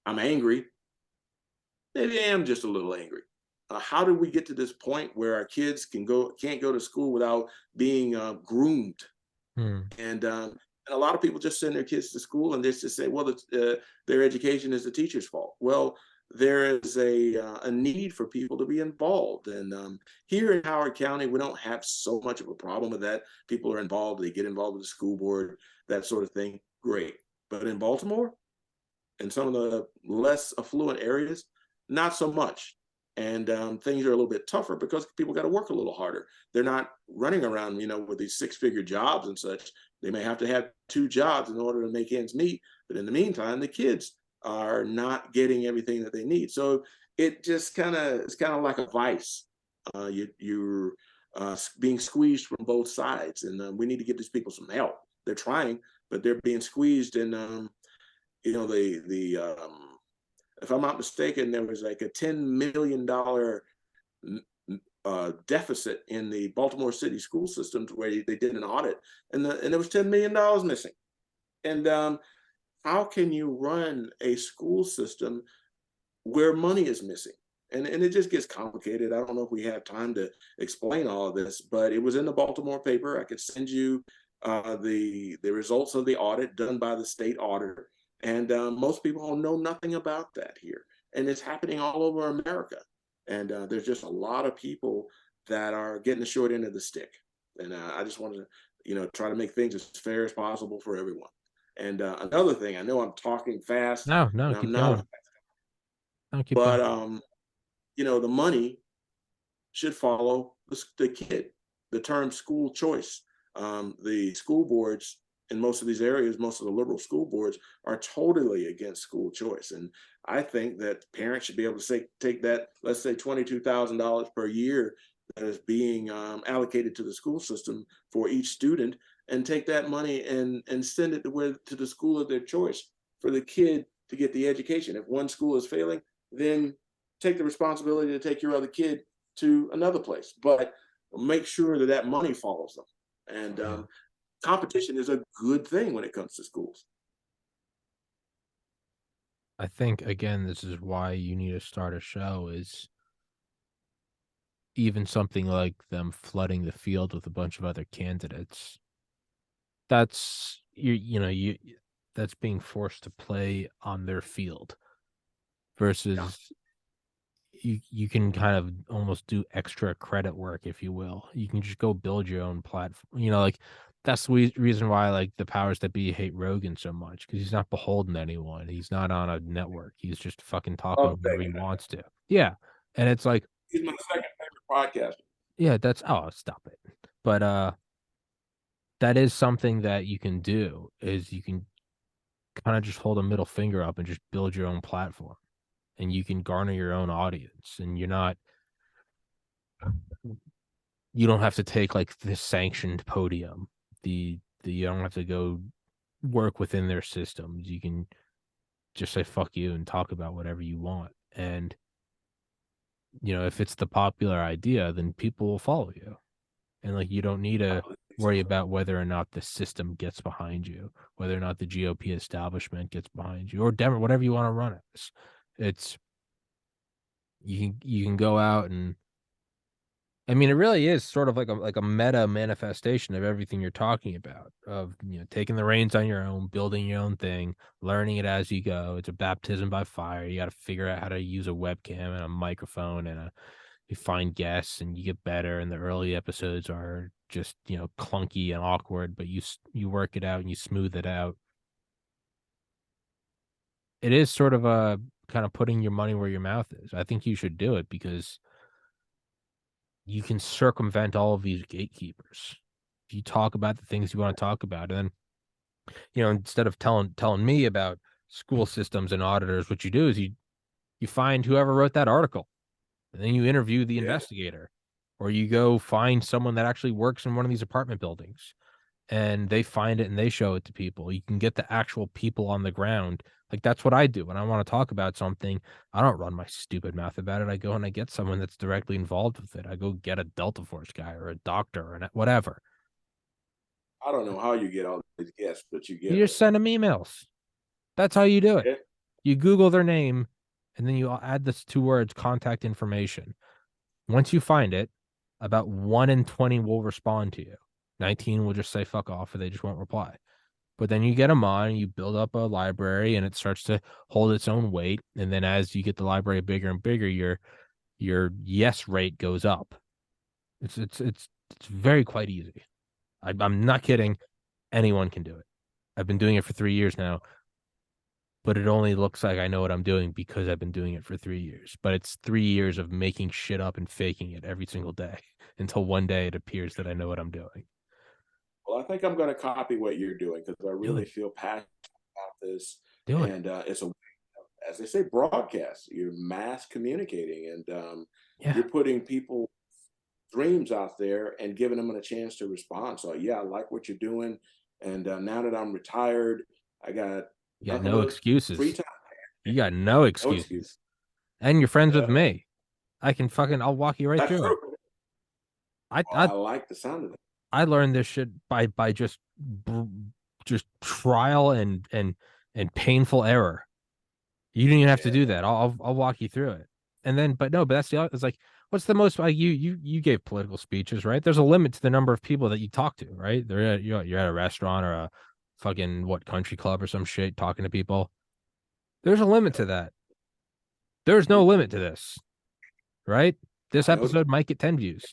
angry. Maybe I am just a little angry. How did we get to this point where our kids can't go to school without being groomed? Hmm. And a lot of people just send their kids to school and they just say, well, their education is the teacher's fault. Well, there is a need for people to be involved. And here in Howard County, we don't have so much of a problem with that. People are involved, they get involved with the school board, that sort of thing. Great. But in Baltimore, in some of the less affluent areas, not so much. And things are a little bit tougher because people got to work a little harder. They're not running around, with these six-figure jobs and such. They may have to have two jobs in order to make ends meet. But in the meantime, the kids are not getting everything that they need. So it's kind of like a vice. You're being squeezed from both sides, and we need to give these people some help. They're trying, but they're being squeezed, and the if I'm not mistaken, there was like a $10 million deficit in the Baltimore City school system to where they did an audit, and there was $10 million missing. And how can you run a school system where money is missing? And it just gets complicated. I don't know if we have time to explain all of this, but it was in the Baltimore paper. I could send you the results of the audit done by the state auditor. And most people know nothing about that here. And it's happening all over America. And there's just a lot of people that are getting the short end of the stick. And I just want to, try to make things as fair as possible for everyone. And another thing, I know I'm talking fast, No, no, and I'm keep not, going. No, keep but going. the money should follow the kid. The term school choice. The school boards in most of these areas, most of the liberal school boards are totally against school choice. And I think that parents should be able to take that, let's say $22,000 per year that is being allocated to the school system for each student, and take that money and send it to the school of their choice for the kid to get the education. If one school is failing, then take the responsibility to take your other kid to another place, but make sure that that money follows them. And Yeah. competition is a good thing when it comes to schools. I think again, this is why you need to start a show is even something like them flooding the field with a bunch of other candidates. That's you that's being forced to play on their field Yeah. versus you can kind of almost do extra credit work, if you will. You can just go build your own platform. Like that's the reason why like the powers that be hate Rogan so much because he's not beholden to anyone. He's not on a network. He's just fucking talking Love whenever that he guy. wants to. Yeah. And it's like, He's my second favorite podcaster. yeah, that's oh, stop it. But that is something that you can do is you can kind of just hold a middle finger up and just build your own platform. and you can garner your own audience, and you don't have to take like the sanctioned podium. The you don't have to go work within their systems. You can just say fuck you and talk about whatever you want. And if it's the popular idea, then people will follow you. And like you don't need to worry about whether or not the system gets behind you, whether or not the GOP establishment gets behind you, or whatever you want to run as. It's you can go out and I mean, it really is sort of like a meta manifestation of everything you're talking about, of taking the reins on your own, building your own thing, learning it as you go. It's a baptism by fire. You got to figure out how to use a webcam and a microphone, and you find guests and you get better. And the early episodes are just clunky and awkward, but you work it out and you smooth it out. It is sort of a kind of putting your money where your mouth is. I think you should do it because you can circumvent all of these gatekeepers. If you talk about the things you want to talk about, and then instead of telling me about school systems and auditors, what you do is you find whoever wrote that article, and then you interview the Yeah. investigator, or you go find someone that actually works in one of these apartment buildings, and they find it and they show it to people. You can get the actual people on the ground. Like that's what I do when I want to talk about something. I don't run my stupid mouth about it. I go and I get someone that's directly involved with it. I go get a Delta Force guy or a doctor or whatever. I don't know how you get all these guests, but you You get them. just send them emails. That's how you do it. Yeah. You Google their name and then you add this 2 words, contact information. Once you find it, about 1 in 20 will respond to you. 19 will just say fuck off or they just won't reply. But then you get them on and you build up a library and it starts to hold its own weight. And then as you get the library bigger and bigger, your yes rate goes up. It's very quite easy. I'm not kidding. Anyone can do it. I've been doing it for 3 years now, but it only looks like I know what I'm doing because I've been doing it for 3 years. But it's 3 years of making shit up and faking it every single day until one day it appears that I know what I'm doing. Well, I think I'm going to copy what you're doing because I Do really it. feel passionate about this. Do it. And it's a, as they say, broadcast. You're mass communicating, and Yeah. you're putting people dreams out there and giving them a chance to respond. So yeah, I like what you're doing. And now that I'm retired, I got You got nothing no but free excuses. time. You got no No excuse. excuses. And you're friends with Yeah, me. I'll walk you right that's through true. it. I Oh, I I like the sound of that. I learned this shit by just trial and painful error. You didn't even have to Yeah, do that. I'll walk you through it. And then, but no, but that's the other. It's like, what's the most like you gave political speeches, right? There's a limit to the number of people that you talk to, right? You're at a restaurant or a fucking what country club or some shit talking to people. There's a limit to that. There's no limit to this, right? This I know that. episode might get 10 views.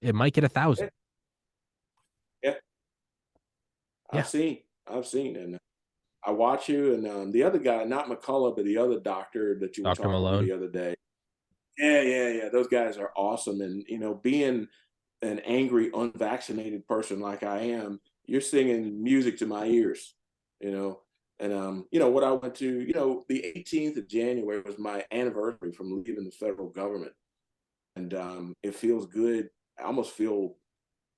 It might get 1,000. Yeah, yeah. Yeah. I've seen, and I watch you. And the other guy, not McCullough, but the other doctor that you were Dr. talking to Malone. the other day. Yeah, yeah, yeah. Those guys are awesome. And being an angry, unvaccinated person like I am, you're singing music to my ears. You know, and what I went to, the 18th of January was my anniversary from leaving the federal government, and it feels good. I almost feel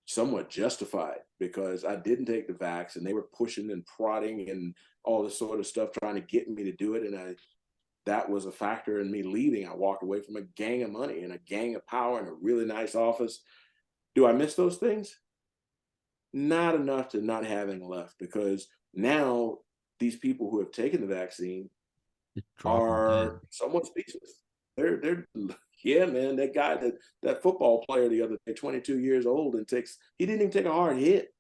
somewhat justified because I didn't take the vax and they were pushing and prodding and all this sort of stuff trying to get me to do it. And that was a factor in me leaving. I walked away from a gang of money and a gang of power and a really nice office. Do I miss those things? Not enough to not having left, because now these people who have taken the vaccine Just drop them dead. are somewhat speechless. They're yeah, man. That guy, that football player the other day, 22 years old, and he didn't even take a hard hit.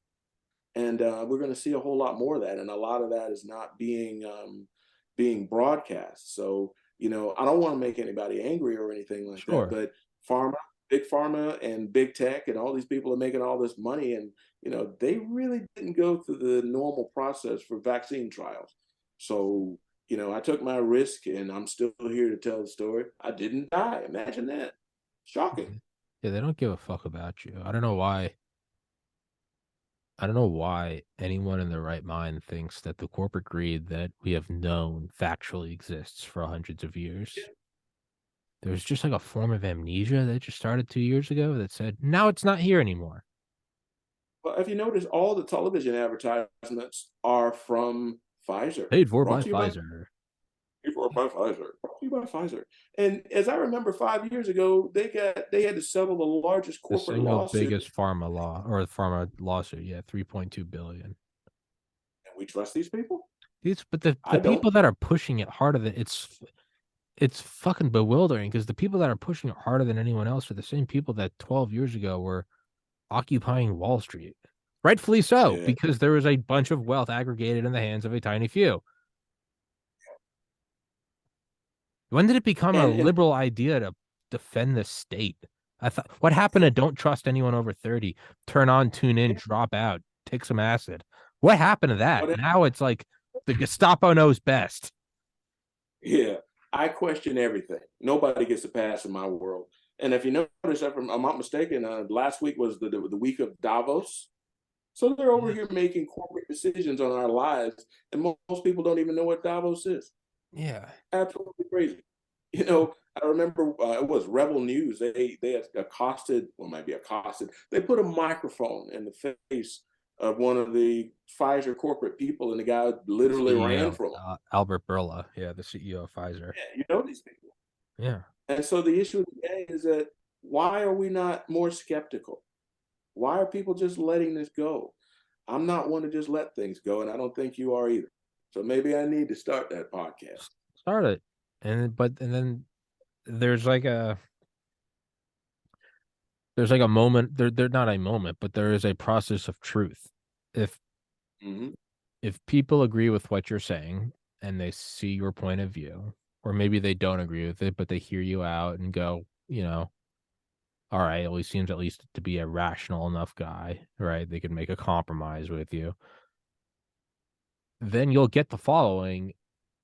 And we're going to see a whole lot more of that, and a lot of that is not being broadcast. So I don't want to make anybody angry or anything like that, Sure. but pharma, big pharma, and big tech, and all these people are making all this money, and they really didn't go through the normal process for vaccine trials. So I took my risk, and I'm still here to tell the story. I didn't die. Imagine that. Shocking. Yeah, they don't give a fuck about you. I don't know why. I don't know why anyone in their right mind thinks that the corporate greed that we have known factually exists for hundreds of years. there's just like a form of amnesia that just started 2 years ago that said, now it's not here anymore. Well, if you notice, all the television advertisements are from Pfizer. Paid for Brought by to you by Pfizer. Pfizer. Brought to you by Pfizer. And as I remember, 5 years ago, they had to settle the largest The corporate single lawsuit. biggest pharma law or pharma lawsuit. Yeah, 3.2 billion. And we trust these people? But the I don't. people that are pushing it harder than it's fucking bewildering because the people that are pushing it harder than anyone else are the same people that 12 years ago were occupying Wall Street. Rightfully so, Yeah. because there was a bunch of wealth aggregated in the hands of a tiny few. When did it become a And liberal idea to defend the state? I thought, what happened to don't trust anyone over 30? Turn on, tune in, drop out, take some acid. What happened to that? what Now it's like the Gestapo knows best. Yeah, I question everything. Nobody gets a pass in my world. And if you notice, if I'm not mistaken, last week was the week of Davos. So they're over Yeah. here making corporate decisions on our lives, and most people don't even know what Davos is. Yeah. Absolutely crazy. I remember it was Rebel News. They had accosted, well, maybe accosted. They put a microphone in the face of one of the Pfizer corporate people, and the guy literally ran CEO, from him. Albert Burla. Yeah, the CEO of Pfizer. Yeah, you know these people. Yeah. And so the issue today is that why are we not more skeptical? Why are people just letting this go? I'm not one to just let things go, and I don't think you are either. So maybe I need to start that podcast. Start it. And then there's like a moment there not a moment, but there is a process of truth. If Mm-hmm. if people agree with what you're saying and they see your point of view, or maybe they don't agree with it, but they hear you out and go, all right, well, he seems at least to be a rational enough guy, right? They could make a compromise with you. Then you'll get the following,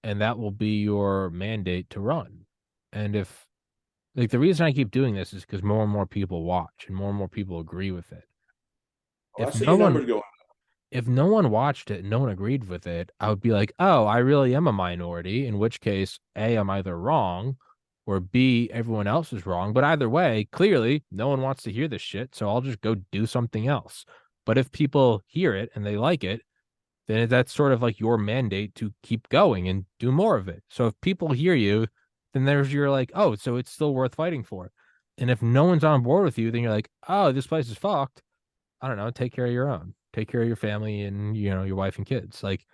and that will be your mandate to run. And if like the reason I keep doing this is because more and more people watch and more people agree with it. Oh, I If see no your one numbers going. if no one watched it and no one agreed with it, I would be like, oh, I really am a minority, in which case, A, I'm either wrong, or B, everyone else is wrong. But either way, clearly, no one wants to hear this shit, so I'll just go do something else. But if people hear it and they like it, then that's sort of like your mandate to keep going and do more of it. So if people hear you, then there's your like, oh, so it's still worth fighting for. And if no one's on board with you, then you're like, oh, this place is fucked. I don't know, take care of your own. Take care of your family and your wife and kids. Like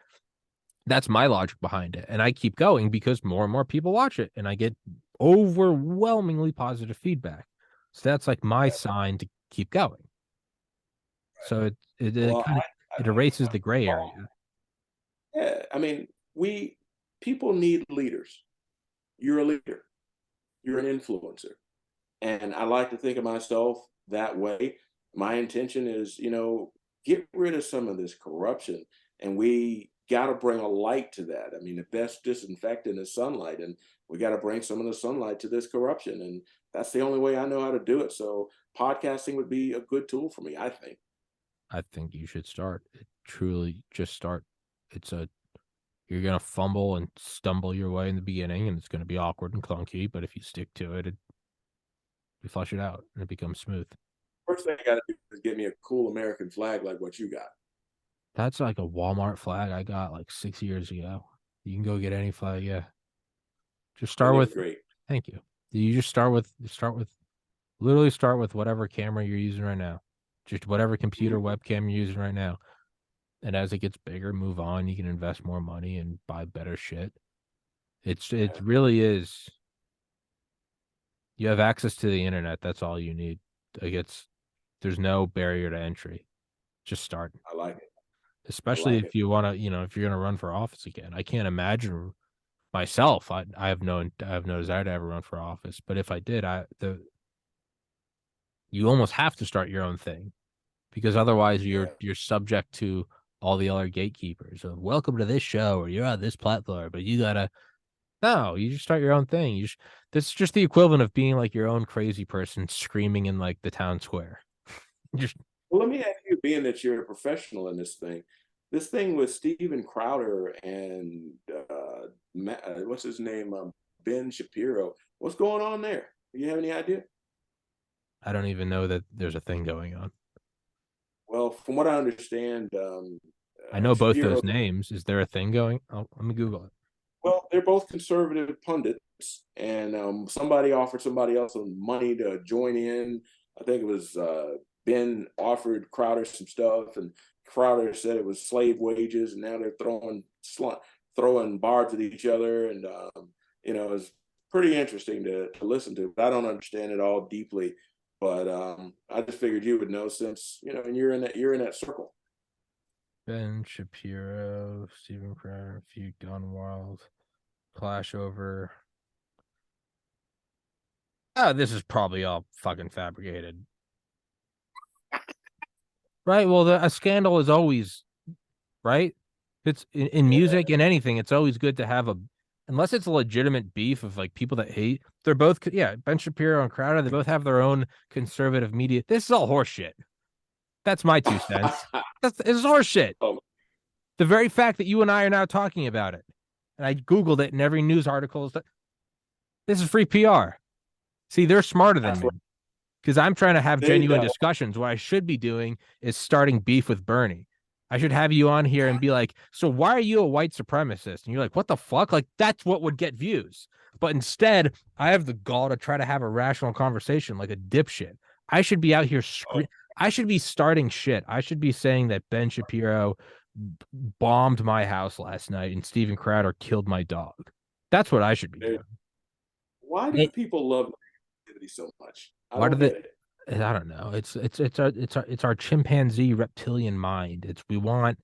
that's my logic behind it. And I keep going because more and more people watch it and I get overwhelmingly positive feedback. So that's like my sign to keep going. So it Well, kind of I it think it's erases about the gray wrong. area. Yeah, I mean, we people need leaders. You're a leader. You're an influencer. And I like to think of myself that way. My intention is, get rid of some of this corruption. And we got to bring a light to that. I mean, the best disinfectant is sunlight. And we got to bring some of the sunlight to this corruption. And that's the only way I know how to do it. So podcasting would be a good tool for me, I think. I think you should start. Truly just start. It's a You're gonna fumble and stumble your way in the beginning and it's gonna be awkward and clunky, but if you stick to it, you flush it out and it becomes smooth. First thing I got to do is get me a cool American flag like what you got. That's like a Walmart flag I got like 6 years ago. You can go get any flag, yeah. Just They start look with great. thank you. You just start with literally start with whatever camera you're using right now. Just whatever computer Mm-hmm. webcam you're using right now. And as it gets bigger, move on. You can invest more money and buy better shit. It Yeah, really is. You have access to the internet. That's all you need. Like there's no barrier to entry. Just start. I like it. I Especially like if it. you want to, if you're gonna run for office again. I can't imagine myself. I have no desire to ever run for office. But if I did, you almost have to start your own thing because otherwise Yeah. you're subject to all the other gatekeepers of welcome to this show or you're on this platform, but you gotta no, you just start your own thing. This is just the equivalent of being like your own crazy person screaming in like the town square. Just Well, let me ask you, being that you're a professional in this thing with Steven Crowder and what's his name, Ben Shapiro. What's going on there? Do you have any idea? I don't even know that there's a thing going on. Well, from what I understand, I know both Shapiro. those names. Is there a thing going? Oh, let me Google it. Well, they're both conservative pundits, and somebody offered somebody else some money to join in. I think it was Ben offered Crowder some stuff, and Crowder said it was slave wages, and now they're throwing barbs at each other, and it's pretty interesting to listen to. But I don't understand it all deeply, but I just figured you would know since and you're in that circle. Ben Shapiro, Stephen Crowder, feud gone wild, clash over. Oh, this is probably all fucking fabricated, right? Well, a scandal is always right. It's in Yeah. music and anything. It's always good to have unless it's a legitimate beef of like people that hate. They're both, yeah. Ben Shapiro and Crowder, they both have their own conservative media. This is all horseshit. That's my 2 cents. It's horseshit. Oh, The very fact that you and I are now talking about it, and I Googled it in every news article, is that this is free PR. See, they're smarter than that's me what because I'm trying to have they genuine know. discussions. What I should be doing is starting beef with Bernie. I should have you on here and be like, so why are you a white supremacist? And you're like, what the fuck? Like, that's what would get views. But instead, I have the gall to try to have a rational conversation like a dipshit. I should be out here Oh, I should be starting shit. I should be saying that Ben Shapiro bombed my house last night and Steven Crowder killed my dog. That's what I should be doing. why do Hey, people love negativity so much? I why do don't they? get it. I don't know. It's our chimpanzee reptilian mind. It's we want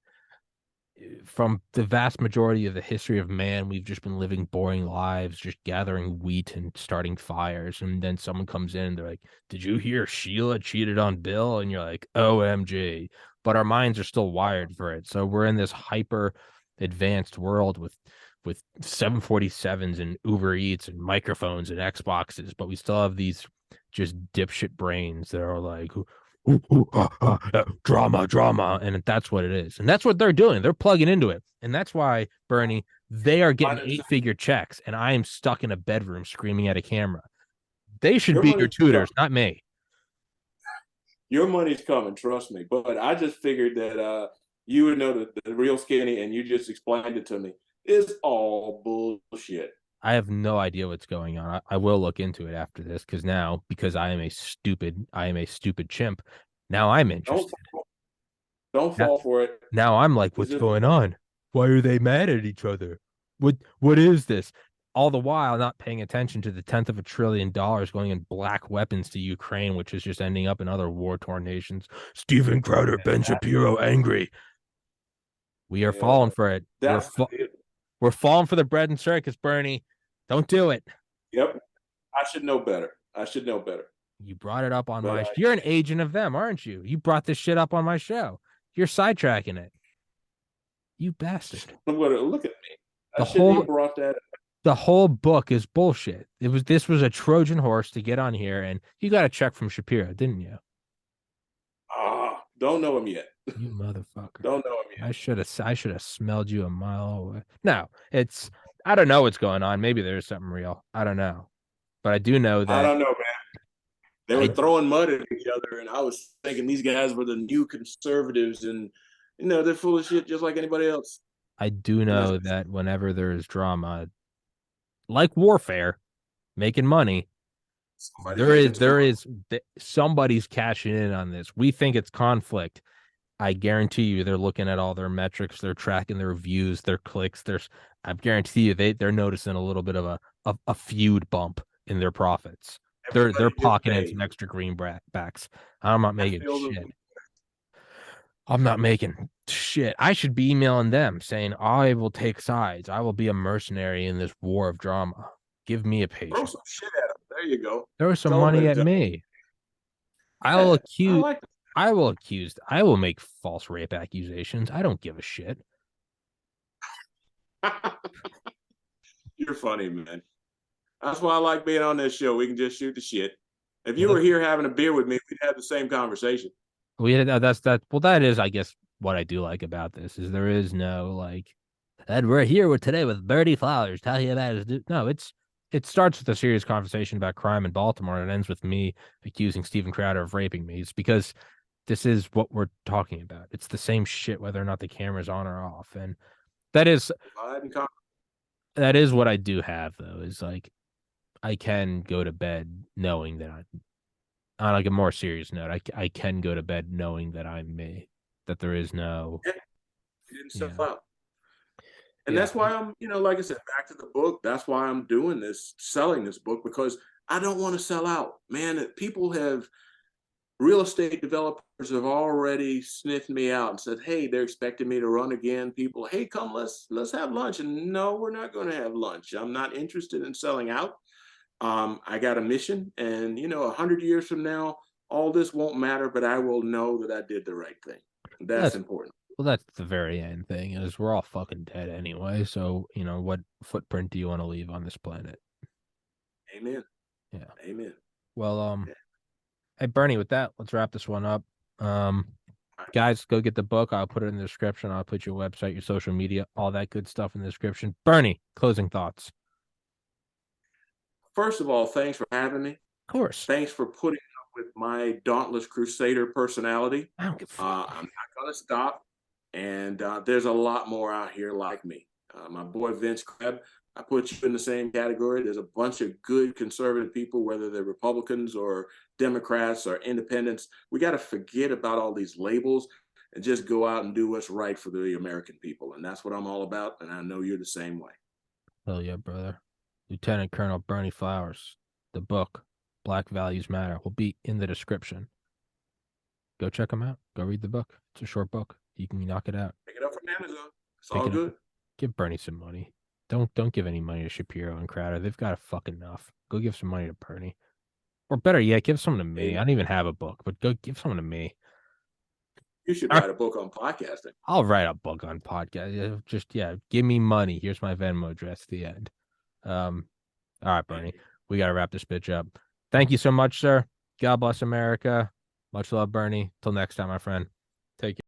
from the vast majority of the history of man, we've just been living boring lives, just gathering wheat and starting fires. And then someone comes in and they're like, did you hear Sheila cheated on Bill? And you're like, OMG. But our minds are still wired for it. So we're in this hyper advanced world with 747s and Uber Eats and microphones and Xboxes, but we still have these just dipshit brains that are like, drama, drama. And that's what it is. And that's what they're doing. They're plugging into it. And that's why, Bernie, they are getting Mine is- 8-figure checks. And I am stuck in a bedroom screaming at a camera. They should Your be your money's coming. tutors, not me. Your money's coming, trust me. But I just figured that you would know the real skinny, and you just explained it to me. It's all bullshit. I have no idea what's going on. I will look into it after this because I am a stupid chimp. Now I'm Don't interested. don't Now, fall for it. now I'm like, It's what's just going on? Why are they mad at each other? What is this? All the while not paying attention to the tenth of $1 trillion going in black weapons to Ukraine, which is just ending up in other war-torn nations. Steven Crowder, Ben Shapiro, angry. We are yeah. falling for it. That's We're falling for the bread and circus, Bernie. Don't do it. yep. I should know better. I should know better. You brought it up on But my. You're an agent of them, aren't you? You brought this shit up on my show. You're sidetracking it. You bastard. look at me. I The shouldn't whole even brought that up. the whole book is bullshit. This was a Trojan horse to get on here, and you got a check from Shapiro, didn't you? Don't know him yet. You motherfucker. Don't know him yet. I should have smelled you a mile away. No, I don't know what's going on. Maybe there's something real. I don't know. But I do know I that don't know, man. They were I throwing mud at each other, and I was thinking these guys were the new conservatives, and they're full of shit just like anybody else. I do And that's know that whenever there is drama, like warfare, making money, somebody's there making is some money. somebody's cashing in on this. We think it's conflict. I guarantee you they're looking at all their metrics, they're tracking their views, their clicks. I guarantee you they're noticing a little bit of a feud bump in their profits. They're Everybody gets pocketing paid. some extra greenbacks. I'm not I making feel them. shit. I'm not making shit. I should be emailing them saying I will take sides. I will be a mercenary in this war of drama. Give me a Throw patient. some shit at them. There you go. Throw some Tell them money at that. me. I will Yeah, I accuse like I will make false rape accusations. I don't give a shit. that. You're funny, man. That's why I like being on this show. We can just shoot the shit. If you Yeah, were here having a beer with me, we'd have the same conversation. that's that. Well, that is, I guess, what I do like about this is there is no like, and we're here with today with Birdie Flowers. Tell you about his. No, it's it starts with a serious conversation about crime in Baltimore and it ends with me accusing Steven Crowder of raping me. It's because this is what we're talking about. It's the same shit whether or not the camera's on or off. And that is Divide and conquer. that is what I do have though, is like I can go to bed knowing that on like a more serious note, I can go to bed knowing that I'm me, that there is no, Yeah, you didn't sell yeah, out. And yeah. that's why I'm, like I said, back to the book. That's why I'm doing this, selling this book, because I don't want to sell out. Man, people have, real estate developers have already sniffed me out and said, hey, they're expecting me to run again. People, hey, come, let's have lunch. And no, we're not going to have lunch. I'm not interested in selling out. I got a mission, and 100 years from now, all this won't matter, but I will know that I did the right thing. That's That's important. well, that's the very end thing is we're all fucking dead anyway. So, what footprint do you want to leave on this planet? Amen. Yeah. Amen. Well, Yeah. hey Bernie, with that, let's wrap this one up. Um, guys, go get the book. I'll put it in the description. I'll put your website, your social media, all that good stuff in the description. Bernie, closing thoughts. First of all, thanks for having me. Of course. Thanks for putting up with my dauntless crusader personality. I don't give a fuck. I'm not going to stop. And there's a lot more out here like me. My boy Vince Kreb, I put you in the same category. There's a bunch of good conservative people, whether they're Republicans or Democrats or independents. We got to forget about all these labels and just go out and do what's right for the American people. And that's what I'm all about. And I know you're the same way. Hell yeah, brother. Lieutenant Colonel Bernie Flowers. The book, Black Values Matter, will be in the description. Go check them out. Go read the book. It's a short book. You can knock it out. Pick it up from Amazon. It's Pick all it up. good. Give Bernie some money. Don't give any money to Shapiro and Crowder. They've got fucking enough. Go give some money to Bernie. Or better yet, give some to me. I Amen. don't even have a book, but go give some to me. You should All right. write a book on podcasting. I'll write a book on podcast. Give me money. Here's my Venmo address at the end. All right, Bernie. We gotta wrap this bitch up. Thank you so much, sir. God bless America. Much love, Bernie. Till next time, my friend. Take care.